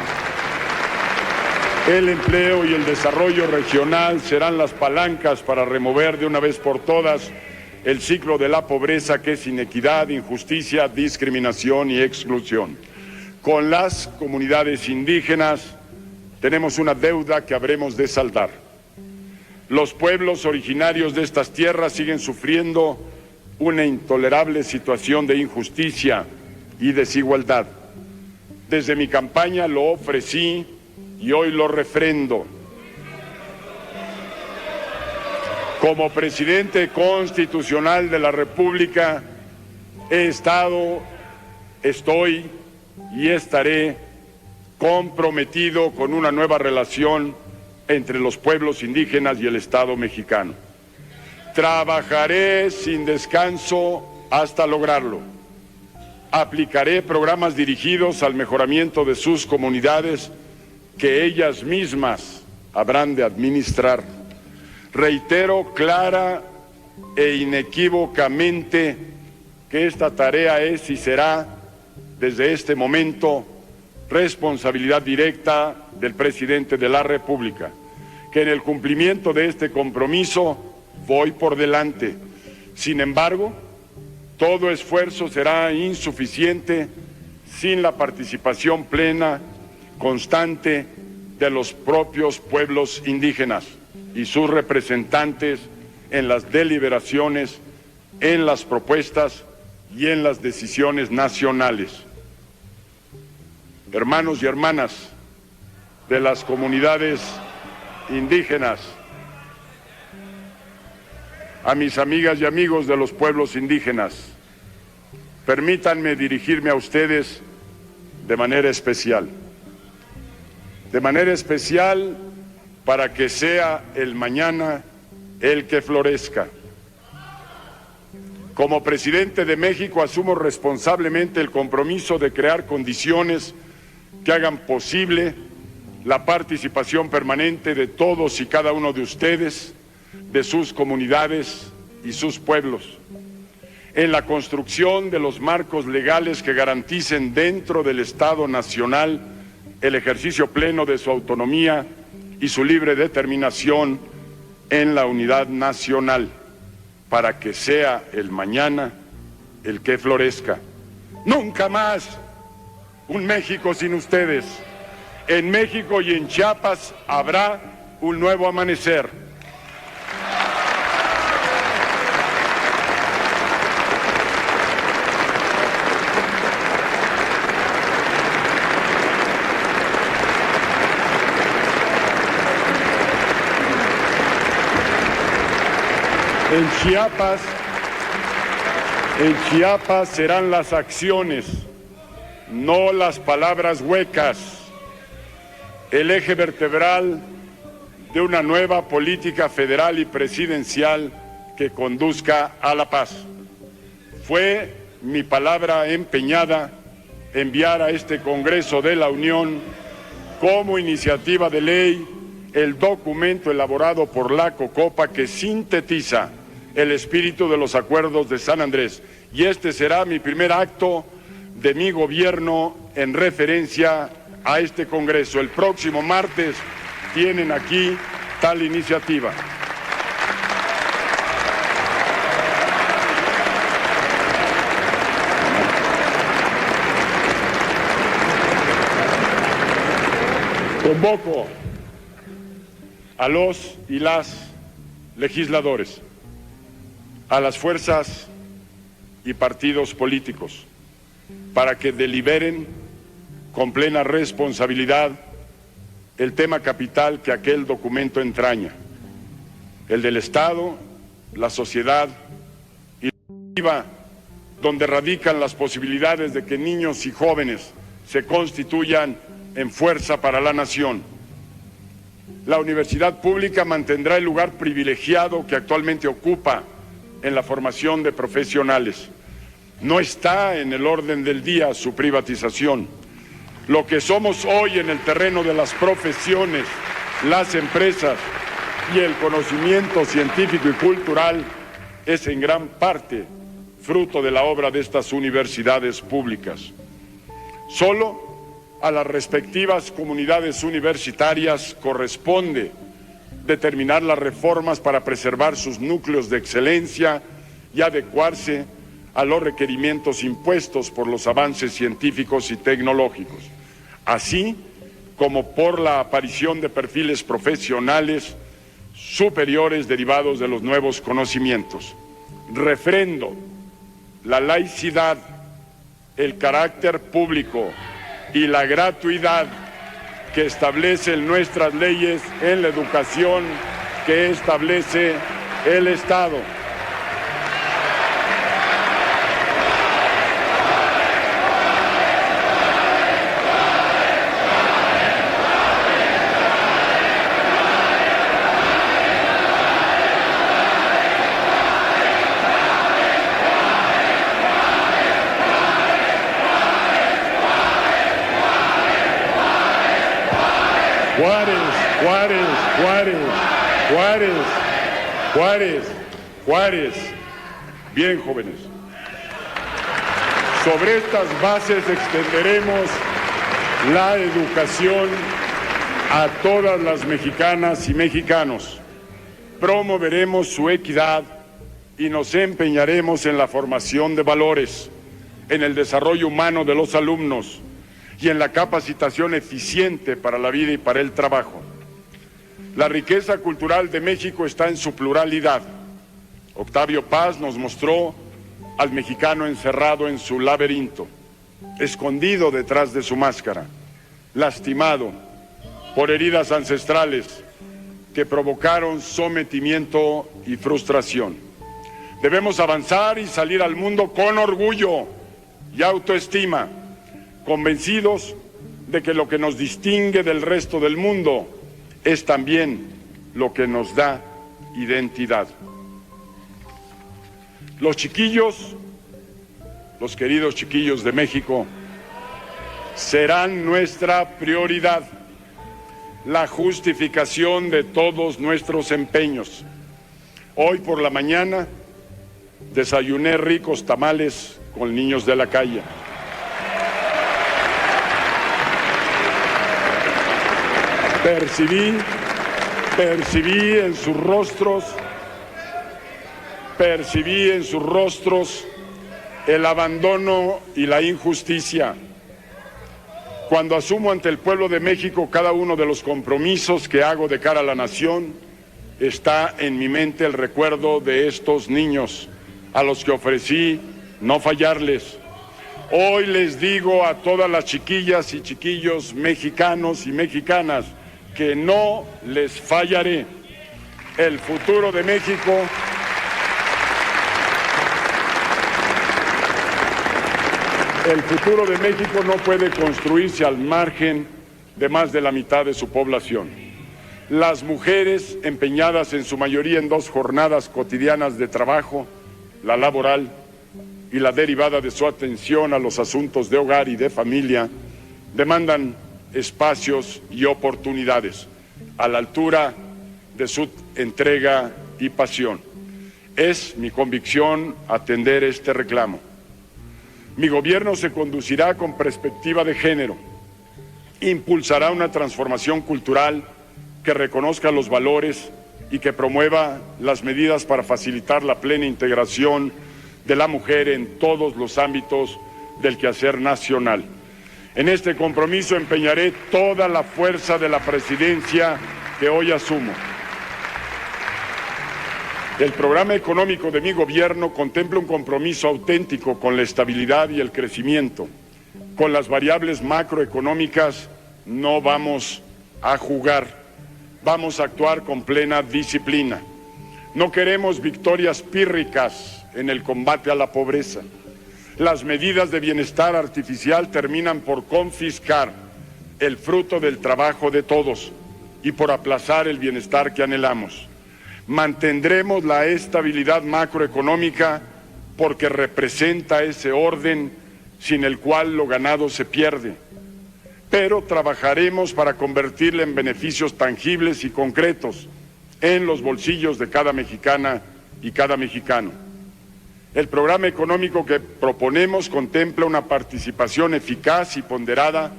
el empleo y el desarrollo regional serán las palancas para remover de una vez por todas el ciclo de la pobreza, que es inequidad, injusticia, discriminación y exclusión. Con las comunidades indígenas tenemos una deuda que habremos de saldar. Los pueblos originarios de estas tierras siguen sufriendo una intolerable situación de injusticia y desigualdad. Desde mi campaña lo ofrecí y hoy lo refrendo. Como presidente constitucional de la República he estado, estoy y estaré comprometido con una nueva relación entre los pueblos indígenas y el Estado mexicano. Trabajaré sin descanso hasta lograrlo. Aplicaré programas dirigidos al mejoramiento de sus comunidades que ellas mismas habrán de administrar. Reitero clara e inequívocamente que esta tarea es y será, desde este momento, responsabilidad directa del presidente de la República, que en el cumplimiento de este compromiso voy por delante. Sin embargo, todo esfuerzo será insuficiente sin la participación plena, constante de los propios pueblos indígenas y sus representantes en las deliberaciones, en las propuestas y en las decisiones nacionales. Hermanos y hermanas, de las comunidades indígenas, a mis amigas y amigos de los pueblos indígenas, permítanme dirigirme a ustedes de manera especial para que sea el mañana el que florezca. Como presidente de México asumo responsablemente el compromiso de crear condiciones que hagan posible la participación permanente de todos y cada uno de ustedes, de sus comunidades y sus pueblos, en la construcción de los marcos legales que garanticen dentro del Estado Nacional el ejercicio pleno de su autonomía y su libre determinación en la unidad nacional, para que sea el mañana el que florezca. Nunca más un México sin ustedes. En México y en Chiapas habrá un nuevo amanecer. En Chiapas serán las acciones, no las palabras huecas, el eje vertebral de una nueva política federal y presidencial que conduzca a la paz. Fue mi palabra empeñada enviar a este Congreso de la Unión como iniciativa de ley el documento elaborado por la COCOPA que sintetiza el espíritu de los acuerdos de San Andrés. Y este será mi primer acto de mi gobierno en referencia a este Congreso. El próximo martes tienen aquí tal iniciativa. Convoco a los y las legisladores, a las fuerzas y partidos políticos, para que deliberen con plena responsabilidad el tema capital que aquel documento entraña, el del Estado, la sociedad y la colectiva, donde radican las posibilidades de que niños y jóvenes se constituyan en fuerza para la nación. La universidad pública mantendrá el lugar privilegiado que actualmente ocupa en la formación de profesionales. No está en el orden del día su privatización. Lo que somos hoy en el terreno de las profesiones, las empresas y el conocimiento científico y cultural es en gran parte fruto de la obra de estas universidades públicas. Solo a las respectivas comunidades universitarias corresponde determinar las reformas para preservar sus núcleos de excelencia y adecuarse a los requerimientos impuestos por los avances científicos y tecnológicos, así como por la aparición de perfiles profesionales superiores derivados de los nuevos conocimientos. Refrendo la laicidad, el carácter público y la gratuidad que establecen nuestras leyes en la educación que establece el Estado. Juárez. Bien, jóvenes. Sobre estas bases extenderemos la educación a todas las mexicanas y mexicanos. Promoveremos su equidad y nos empeñaremos en la formación de valores, en el desarrollo humano de los alumnos y en la capacitación eficiente para la vida y para el trabajo. La riqueza cultural de México está en su pluralidad. Octavio Paz nos mostró al mexicano encerrado en su laberinto, escondido detrás de su máscara, lastimado, por heridas ancestrales que provocaron sometimiento y frustración. Debemos avanzar y salir al mundo con orgullo y autoestima, convencidos de que lo que nos distingue del resto del mundo es también lo que nos da identidad. Los chiquillos, los queridos chiquillos de México, serán nuestra prioridad, la justificación de todos nuestros empeños. Hoy por la mañana desayuné ricos tamales con niños de la calle. Percibí en sus rostros el abandono y la injusticia. Cuando asumo ante el pueblo de México cada uno de los compromisos que hago de cara a la nación, está en mi mente el recuerdo de estos niños a los que ofrecí no fallarles. Hoy les digo a todas las chiquillas y chiquillos mexicanos y mexicanas que no les fallaré. El futuro de México no puede construirse al margen de más de la mitad de su población. Las mujeres, empeñadas en su mayoría en 2 jornadas cotidianas de trabajo, la laboral y la derivada de su atención a los asuntos de hogar y de familia, demandan espacios y oportunidades a la altura de su entrega y pasión. Es mi convicción atender este reclamo. Mi gobierno se conducirá con perspectiva de género, impulsará una transformación cultural que reconozca los valores y que promueva las medidas para facilitar la plena integración de la mujer en todos los ámbitos del quehacer nacional. En este compromiso empeñaré toda la fuerza de la presidencia que hoy asumo. El programa económico de mi gobierno contempla un compromiso auténtico con la estabilidad y el crecimiento. Con las variables macroeconómicas no vamos a jugar, vamos a actuar con plena disciplina. No queremos victorias pírricas en el combate a la pobreza. Las medidas de bienestar artificial terminan por confiscar el fruto del trabajo de todos y por aplazar el bienestar que anhelamos. Mantendremos la estabilidad macroeconómica porque representa ese orden sin el cual lo ganado se pierde. Pero trabajaremos para convertirla en beneficios tangibles y concretos en los bolsillos de cada mexicana y cada mexicano. El programa económico que proponemos contempla una participación eficaz y ponderada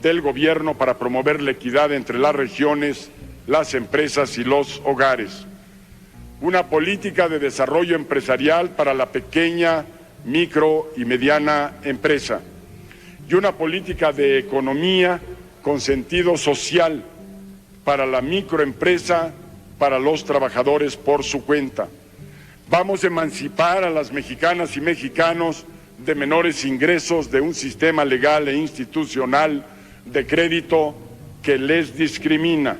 del gobierno para promover la equidad entre las regiones, las empresas y los hogares. Una política de desarrollo empresarial para la pequeña, micro y mediana empresa. Y una política de economía con sentido social para la microempresa, para los trabajadores por su cuenta. Vamos a emancipar a las mexicanas y mexicanos de menores ingresos de un sistema legal e institucional de crédito que les discrimina.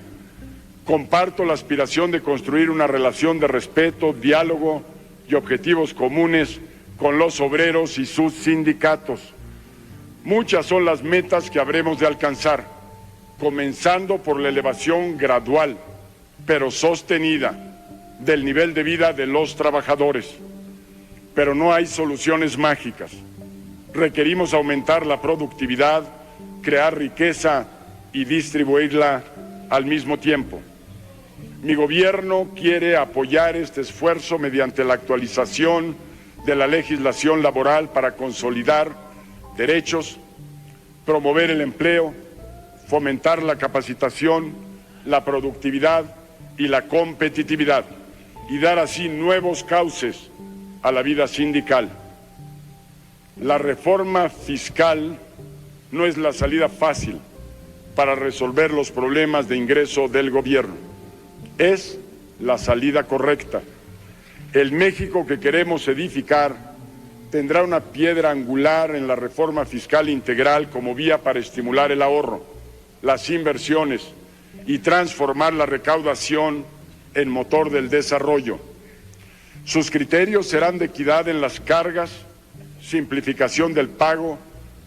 Comparto la aspiración de construir una relación de respeto, diálogo y objetivos comunes con los obreros y sus sindicatos. Muchas son las metas que habremos de alcanzar, comenzando por la elevación gradual, pero sostenida, del nivel de vida de los trabajadores. Pero no hay soluciones mágicas. Requerimos aumentar la productividad, crear riqueza y distribuirla al mismo tiempo. Mi gobierno quiere apoyar este esfuerzo mediante la actualización de la legislación laboral para consolidar derechos, promover el empleo, fomentar la capacitación, la productividad y la competitividad, y dar así nuevos cauces a la vida sindical. La reforma fiscal no es la salida fácil para resolver los problemas de ingreso del gobierno. Es la salida correcta. El México que queremos edificar tendrá una piedra angular en la reforma fiscal integral como vía para estimular el ahorro, las inversiones, y transformar la recaudación en motor del desarrollo. Sus criterios serán de equidad en las cargas, simplificación del pago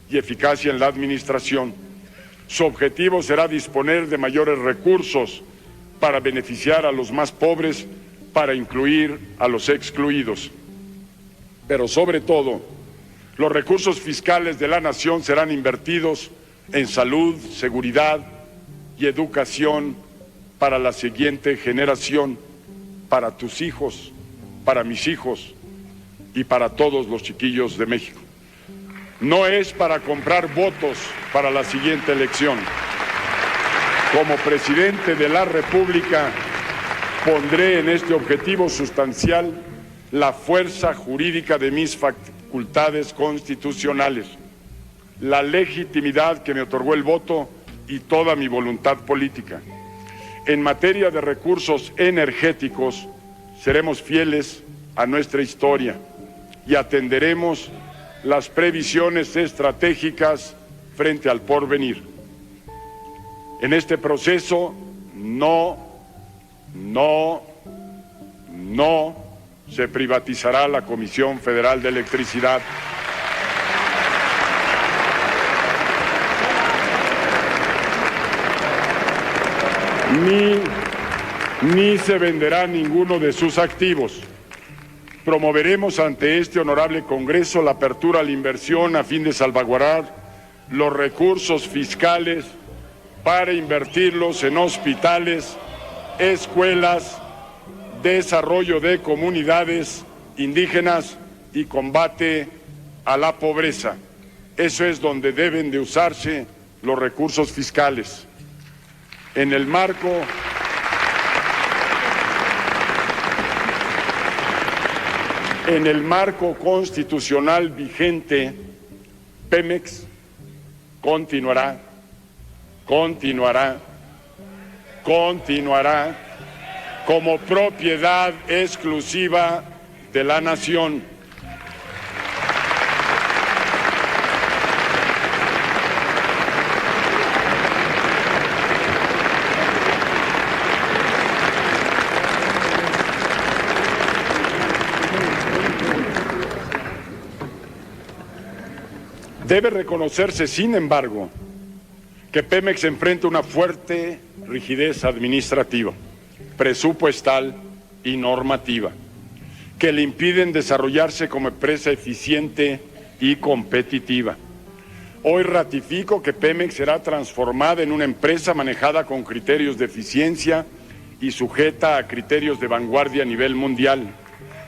y eficacia en la administración. Su objetivo será disponer de mayores recursos para beneficiar a los más pobres, para incluir a los excluidos. Pero sobre todo, los recursos fiscales de la nación serán invertidos en salud, seguridad y educación para la siguiente generación, para tus hijos, para mis hijos y para todos los chiquillos de México. No es para comprar votos para la siguiente elección. Como presidente de la República, pondré en este objetivo sustancial la fuerza jurídica de mis facultades constitucionales, la legitimidad que me otorgó el voto y toda mi voluntad política. En materia de recursos energéticos, seremos fieles a nuestra historia y atenderemos las previsiones estratégicas frente al porvenir. En este proceso no se privatizará la Comisión Federal de Electricidad. Ni se venderá ninguno de sus activos. Promoveremos ante este honorable Congreso la apertura a la inversión a fin de salvaguardar los recursos fiscales para invertirlos en hospitales, escuelas, desarrollo de comunidades indígenas y combate a la pobreza. Eso es donde deben de usarse los recursos fiscales. En el marco constitucional vigente, Pemex continuará como propiedad exclusiva de la nación. Debe reconocerse, sin embargo, que Pemex enfrenta una fuerte rigidez administrativa, presupuestal y normativa, que le impiden desarrollarse como empresa eficiente y competitiva. Hoy ratifico que Pemex será transformada en una empresa manejada con criterios de eficiencia y sujeta a criterios de vanguardia a nivel mundial,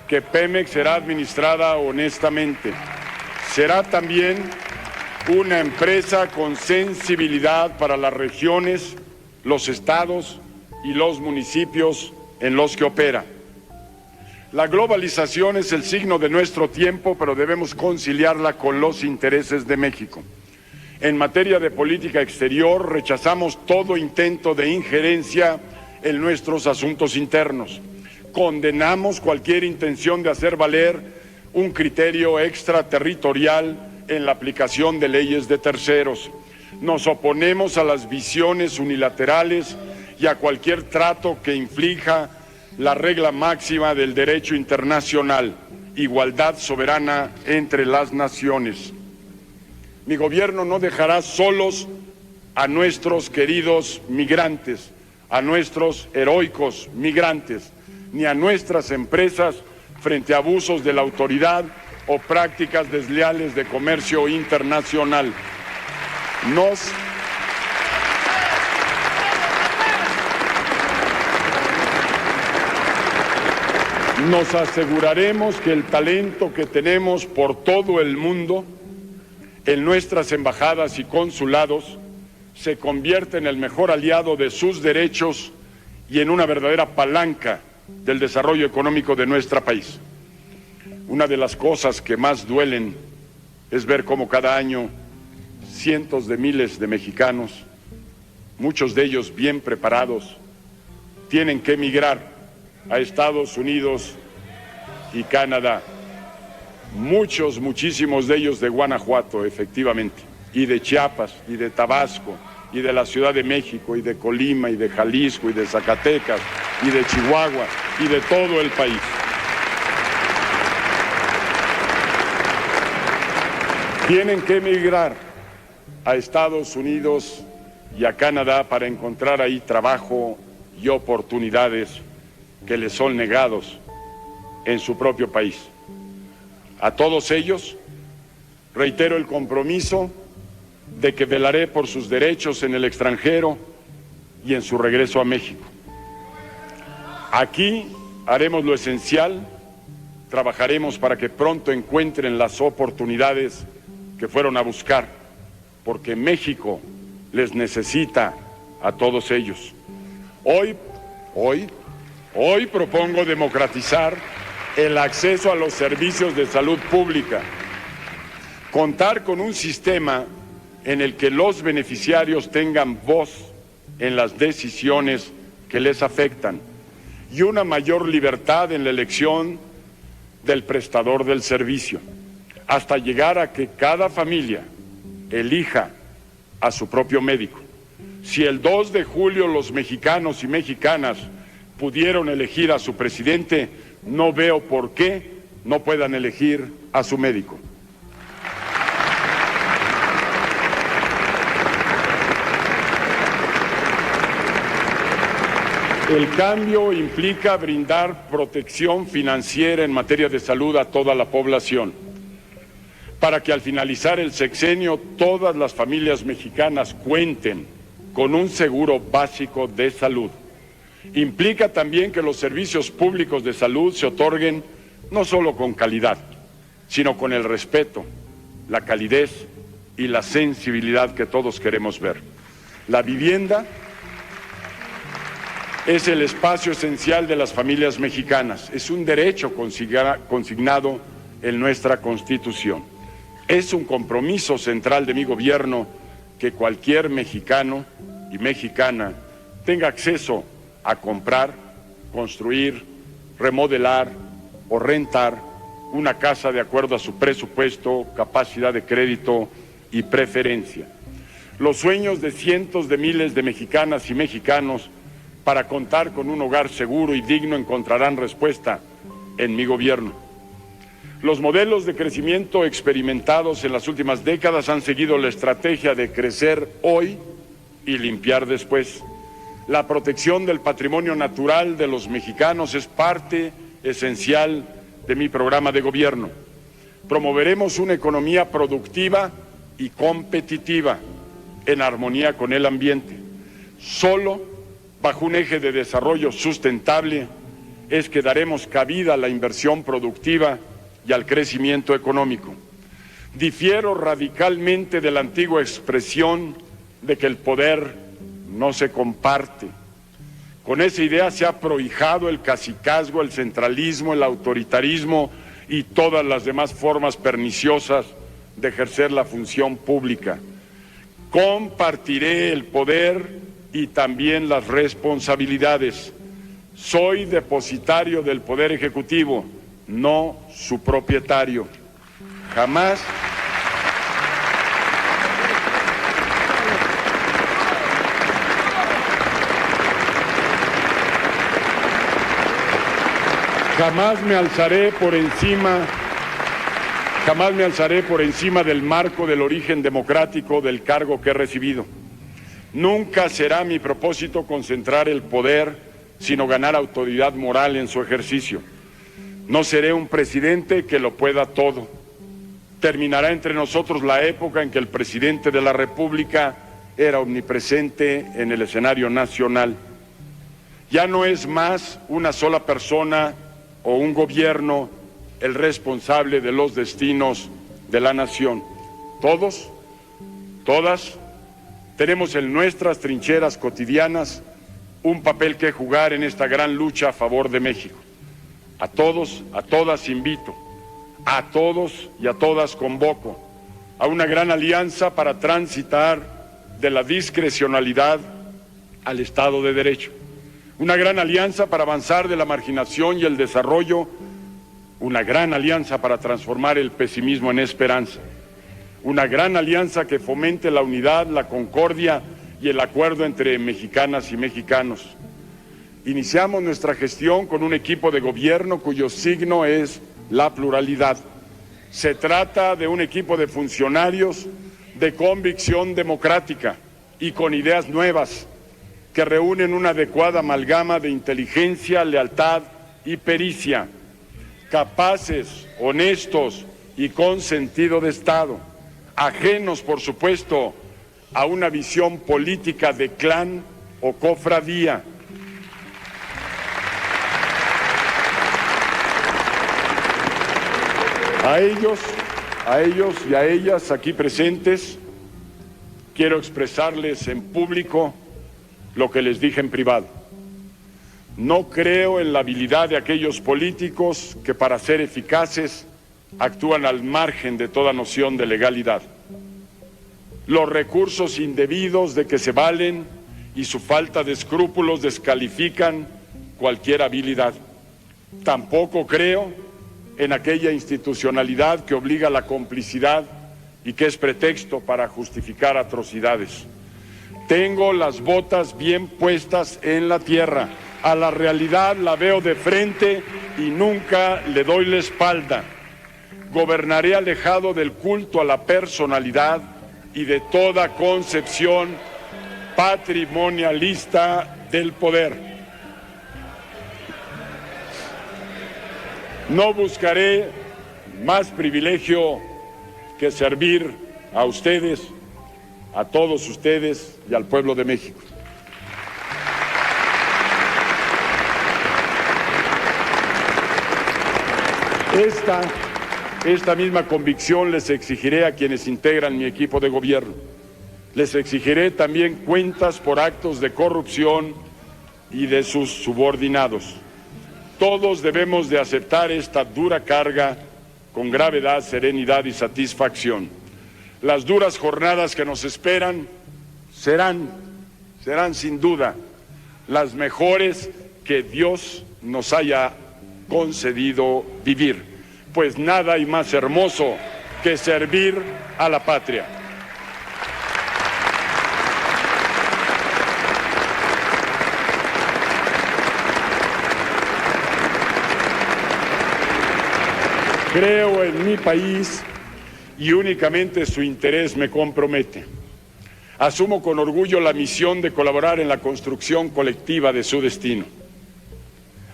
que Pemex será administrada honestamente. Será también una empresa con sensibilidad para las regiones, los estados y los municipios en los que opera. La globalización es el signo de nuestro tiempo, pero debemos conciliarla con los intereses de México. En materia de política exterior, rechazamos todo intento de injerencia en nuestros asuntos internos. Condenamos cualquier intención de hacer valer un criterio extraterritorial en la aplicación de leyes de terceros. Nos oponemos a las visiones unilaterales y a cualquier trato que inflija la regla máxima del derecho internacional, igualdad soberana entre las naciones. Mi gobierno no dejará solos a nuestros queridos migrantes, a nuestros heroicos migrantes, ni a nuestras empresas frente a abusos de la autoridad o prácticas desleales de comercio internacional. Nos aseguraremos que el talento que tenemos por todo el mundo en nuestras embajadas y consulados se convierte en el mejor aliado de sus derechos y en una verdadera palanca del desarrollo económico de nuestro país. Una de las cosas que más duelen es ver cómo cada año cientos de miles de mexicanos, muchos de ellos bien preparados, tienen que emigrar a Estados Unidos y Canadá. Muchísimos de ellos de Guanajuato, efectivamente, y de Chiapas, y de Tabasco, y de la Ciudad de México, y de Colima, y de Jalisco, y de Zacatecas, y de Chihuahua, y de todo el país. Tienen que emigrar a Estados Unidos y a Canadá para encontrar ahí trabajo y oportunidades que les son negados en su propio país. A todos ellos reitero el compromiso de que velaré por sus derechos en el extranjero y en su regreso a México. Aquí haremos lo esencial, trabajaremos para que pronto encuentren las oportunidades que fueron a buscar, porque México les necesita a todos ellos. Hoy propongo democratizar el acceso a los servicios de salud pública, contar con un sistema en el que los beneficiarios tengan voz en las decisiones que les afectan y una mayor libertad en la elección del prestador del servicio, hasta llegar a que cada familia elija a su propio médico. Si el 2 de julio los mexicanos y mexicanas pudieron elegir a su presidente, no veo por qué no puedan elegir a su médico. El cambio implica brindar protección financiera en materia de salud a toda la población, para que al finalizar el sexenio todas las familias mexicanas cuenten con un seguro básico de salud. Implica también que los servicios públicos de salud se otorguen no solo con calidad, sino con el respeto, la calidez y la sensibilidad que todos queremos ver. La vivienda es el espacio esencial de las familias mexicanas, es un derecho consignado en nuestra Constitución. Es un compromiso central de mi gobierno que cualquier mexicano y mexicana tenga acceso a comprar, construir, remodelar o rentar una casa de acuerdo a su presupuesto, capacidad de crédito y preferencia. Los sueños de cientos de miles de mexicanas y mexicanos para contar con un hogar seguro y digno encontrarán respuesta en mi gobierno. Los modelos de crecimiento experimentados en las últimas décadas han seguido la estrategia de crecer hoy y limpiar después. La protección del patrimonio natural de los mexicanos es parte esencial de mi programa de gobierno. Promoveremos una economía productiva y competitiva en armonía con el ambiente. Solo bajo un eje de desarrollo sustentable es que daremos cabida a la inversión productiva y al crecimiento económico. Difiero radicalmente de la antigua expresión de que el poder no se comparte. Con esa idea se ha prohijado el cacicazgo, el centralismo, el autoritarismo y todas las demás formas perniciosas de ejercer la función pública. Compartiré el poder y también las responsabilidades. Soy depositario del Poder Ejecutivo, no su propietario. Jamás me alzaré por encima del marco del origen democrático del cargo que he recibido. Nunca será mi propósito concentrar el poder, sino ganar autoridad moral en su ejercicio. No seré un presidente que lo pueda todo. Terminará entre nosotros la época en que el presidente de la República era omnipresente en el escenario nacional. Ya no es más una sola persona o un gobierno el responsable de los destinos de la nación. Todos, todas, tenemos en nuestras trincheras cotidianas un papel que jugar en esta gran lucha a favor de México. A todos, a todas invito, a todos y a todas convoco a una gran alianza para transitar de la discrecionalidad al Estado de Derecho. Una gran alianza para avanzar de la marginación y el desarrollo, una gran alianza para transformar el pesimismo en esperanza. Una gran alianza que fomente la unidad, la concordia y el acuerdo entre mexicanas y mexicanos. Iniciamos nuestra gestión con un equipo de gobierno cuyo signo es la pluralidad. Se trata de un equipo de funcionarios de convicción democrática y con ideas nuevas que reúnen una adecuada amalgama de inteligencia, lealtad y pericia, capaces, honestos y con sentido de Estado, ajenos, por supuesto, a una visión política de clan o cofradía. A ellos y a ellas aquí presentes, quiero expresarles en público lo que les dije en privado. No creo en la habilidad de aquellos políticos que para ser eficaces actúan al margen de toda noción de legalidad. Los recursos indebidos de que se valen y su falta de escrúpulos descalifican cualquier habilidad. Tampoco creo en aquella institucionalidad que obliga a la complicidad y que es pretexto para justificar atrocidades. Tengo las botas bien puestas en la tierra. A la realidad la veo de frente y nunca le doy la espalda. Gobernaré alejado del culto a la personalidad y de toda concepción patrimonialista del poder. No buscaré más privilegio que servir a ustedes, a todos ustedes y al pueblo de México. Esta misma convicción les exigiré a quienes integran mi equipo de gobierno. Les exigiré también cuentas por actos de corrupción y de sus subordinados. Todos debemos de aceptar esta dura carga con gravedad, serenidad y satisfacción. Las duras jornadas que nos esperan serán sin duda las mejores que Dios nos haya concedido vivir, pues nada hay más hermoso que servir a la patria. Creo en mi país y únicamente su interés me compromete. Asumo con orgullo la misión de colaborar en la construcción colectiva de su destino,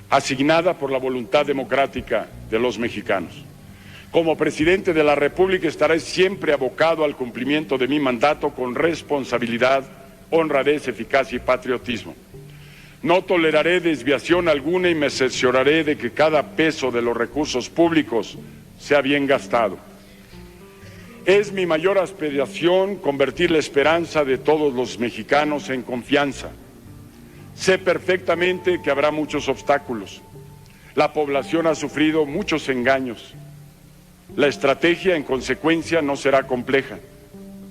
asignada por la voluntad democrática de los mexicanos. Como presidente de la República estaré siempre abocado al cumplimiento de mi mandato con responsabilidad, honradez, eficacia y patriotismo. No toleraré desviación alguna y me cercioraré de que cada peso de los recursos públicos sea bien gastado. Es mi mayor aspiración convertir la esperanza de todos los mexicanos en confianza. Sé perfectamente que habrá muchos obstáculos. La población ha sufrido muchos engaños. La estrategia, en consecuencia, no será compleja.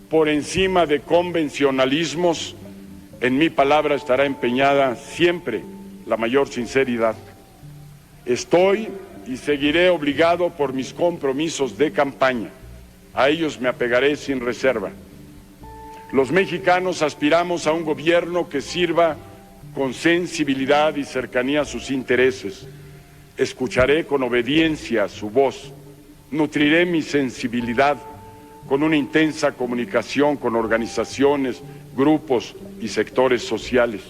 Por encima de convencionalismos, en mi palabra estará empeñada siempre la mayor sinceridad. Estoy y seguiré obligado por mis compromisos de campaña. A ellos me apegaré sin reserva. Los mexicanos aspiramos a un gobierno que sirva con sensibilidad y cercanía a sus intereses. Escucharé con obediencia su voz. Nutriré mi sensibilidad con una intensa comunicación con organizaciones, grupos y sectores sociales.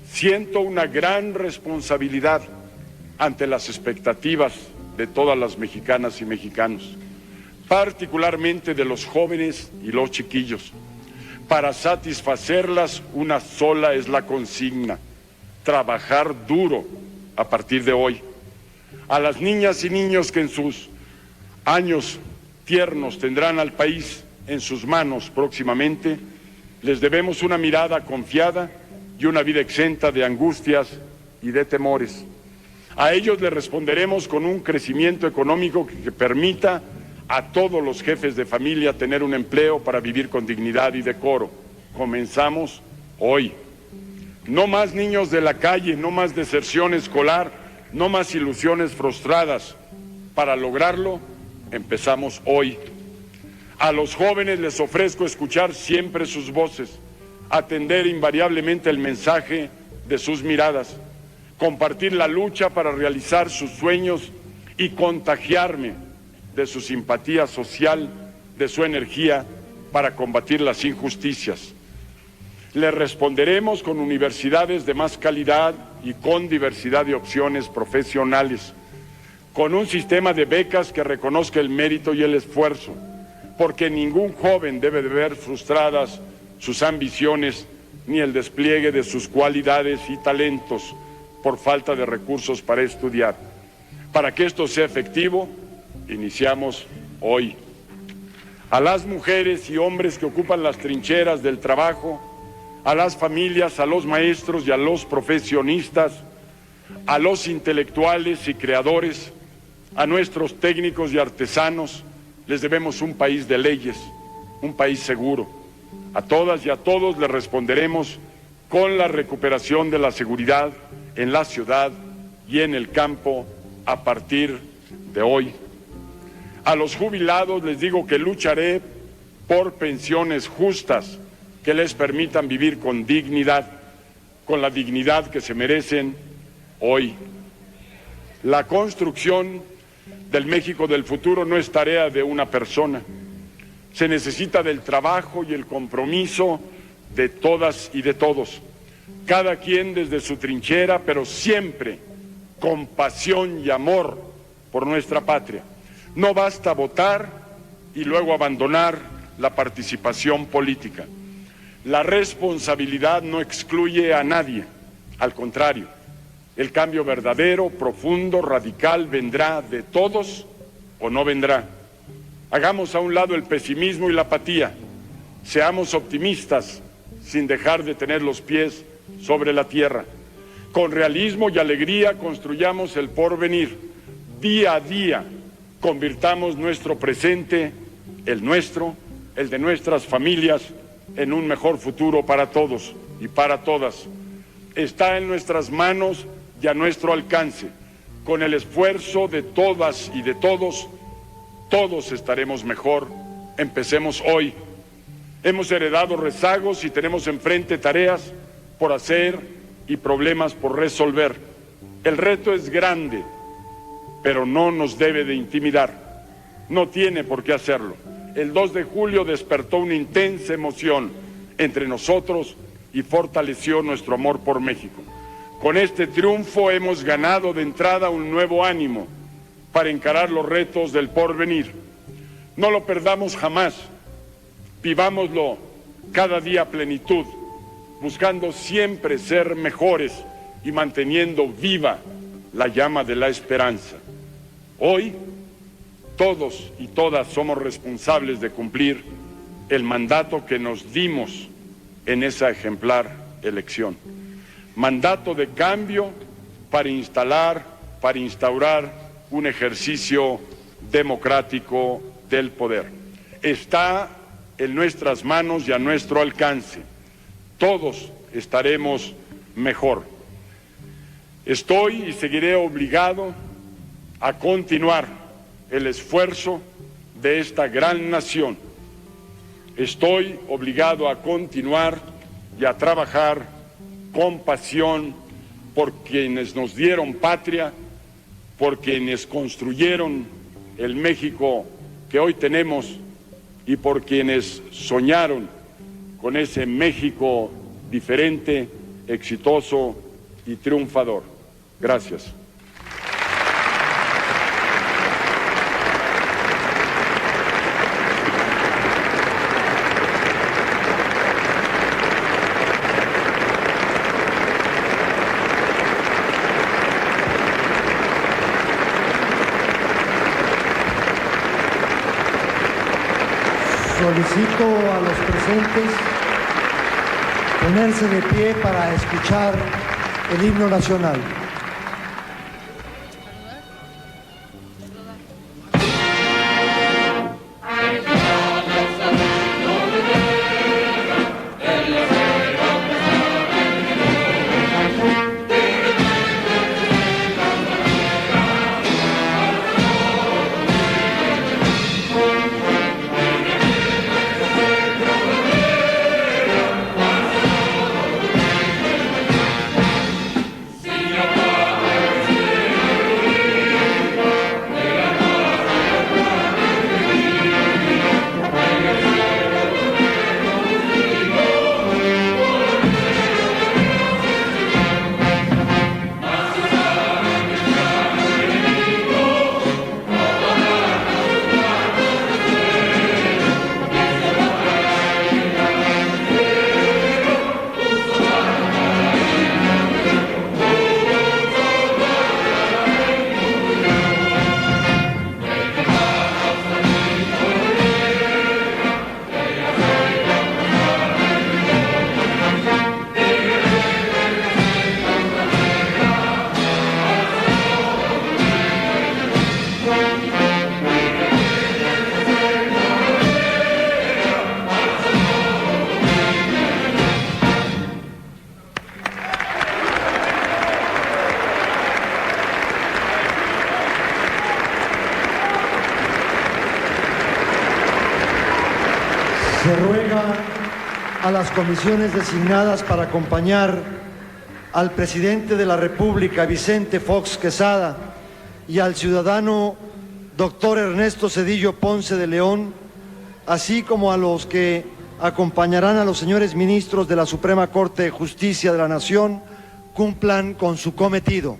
Siento una gran responsabilidad ante las expectativas de todas las mexicanas y mexicanos, particularmente de los jóvenes y los chiquillos. Para satisfacerlas, una sola es la consigna: trabajar duro a partir de hoy. A las niñas y niños que en sus años tiernos tendrán al país en sus manos próximamente, les debemos una mirada confiada y una vida exenta de angustias y de temores. A ellos les responderemos con un crecimiento económico que permita a todos los jefes de familia tener un empleo para vivir con dignidad y decoro. Comenzamos hoy. No más niños de la calle, no más deserción escolar, no más ilusiones frustradas. Para lograrlo, empezamos hoy. A los jóvenes les ofrezco escuchar siempre sus voces, atender invariablemente el mensaje de sus miradas, compartir la lucha para realizar sus sueños y contagiarme de su simpatía social, de su energía para combatir las injusticias. Le responderemos con universidades de más calidad y con diversidad de opciones profesionales, con un sistema de becas que reconozca el mérito y el esfuerzo, porque ningún joven debe de ver frustradas sus ambiciones ni el despliegue de sus cualidades y talentos por falta de recursos para estudiar. Para que esto sea efectivo, iniciamos hoy. A las mujeres y hombres que ocupan las trincheras del trabajo, a las familias, a los maestros y a los profesionistas, a los intelectuales y creadores, a nuestros técnicos y artesanos, les debemos un país de leyes, un país seguro. A todas y a todos les responderemos con la recuperación de la seguridad en la ciudad y en el campo a partir de hoy. A los jubilados les digo que lucharé por pensiones justas que les permitan vivir con dignidad, con la dignidad que se merecen hoy. La construcción del México del futuro no es tarea de una persona. Se necesita del trabajo y el compromiso de todas y de todos, cada quien desde su trinchera, pero siempre con pasión y amor por nuestra patria. No basta votar y luego abandonar la participación política. La responsabilidad no excluye a nadie, al contrario, el cambio verdadero, profundo, radical vendrá de todos o no vendrá. Hagamos a un lado el pesimismo y la apatía, seamos optimistas sin dejar de tener los pies sobre la tierra. Con realismo y alegría construyamos el porvenir. Día a día convirtamos nuestro presente, el nuestro, el de nuestras familias, en un mejor futuro para todos y para todas. Está en nuestras manos y a nuestro alcance. Con el esfuerzo de todas y de todos, todos estaremos mejor. Empecemos hoy. Hemos heredado rezagos y tenemos enfrente tareas por hacer y problemas por resolver. El reto es grande, pero no nos debe de intimidar. No tiene por qué hacerlo. El 2 de julio despertó una intensa emoción entre nosotros y fortaleció nuestro amor por México. Con este triunfo hemos ganado de entrada un nuevo ánimo para encarar los retos del porvenir. No lo perdamos jamás, vivámoslo cada día a plenitud, buscando siempre ser mejores y manteniendo viva la llama de la esperanza. Hoy, todos y todas somos responsables de cumplir el mandato que nos dimos en esa ejemplar elección. Mandato de cambio para instaurar un ejercicio democrático del poder. Está en nuestras manos y a nuestro alcance. Todos estaremos mejor. Estoy y seguiré obligado a continuar el esfuerzo de esta gran nación. Estoy obligado a continuar y a trabajar con pasión por quienes nos dieron patria, por quienes construyeron el México que hoy tenemos y por quienes soñaron con ese México diferente, exitoso y triunfador. Gracias. Solicito a los presentes ponerse de pie para escuchar el himno nacional. Se ruega a las comisiones designadas para acompañar al presidente de la República, Vicente Fox Quesada, y al ciudadano doctor Ernesto Zedillo Ponce de León, así como a los que acompañarán a los señores ministros de la Suprema Corte de Justicia de la Nación, cumplan con su cometido.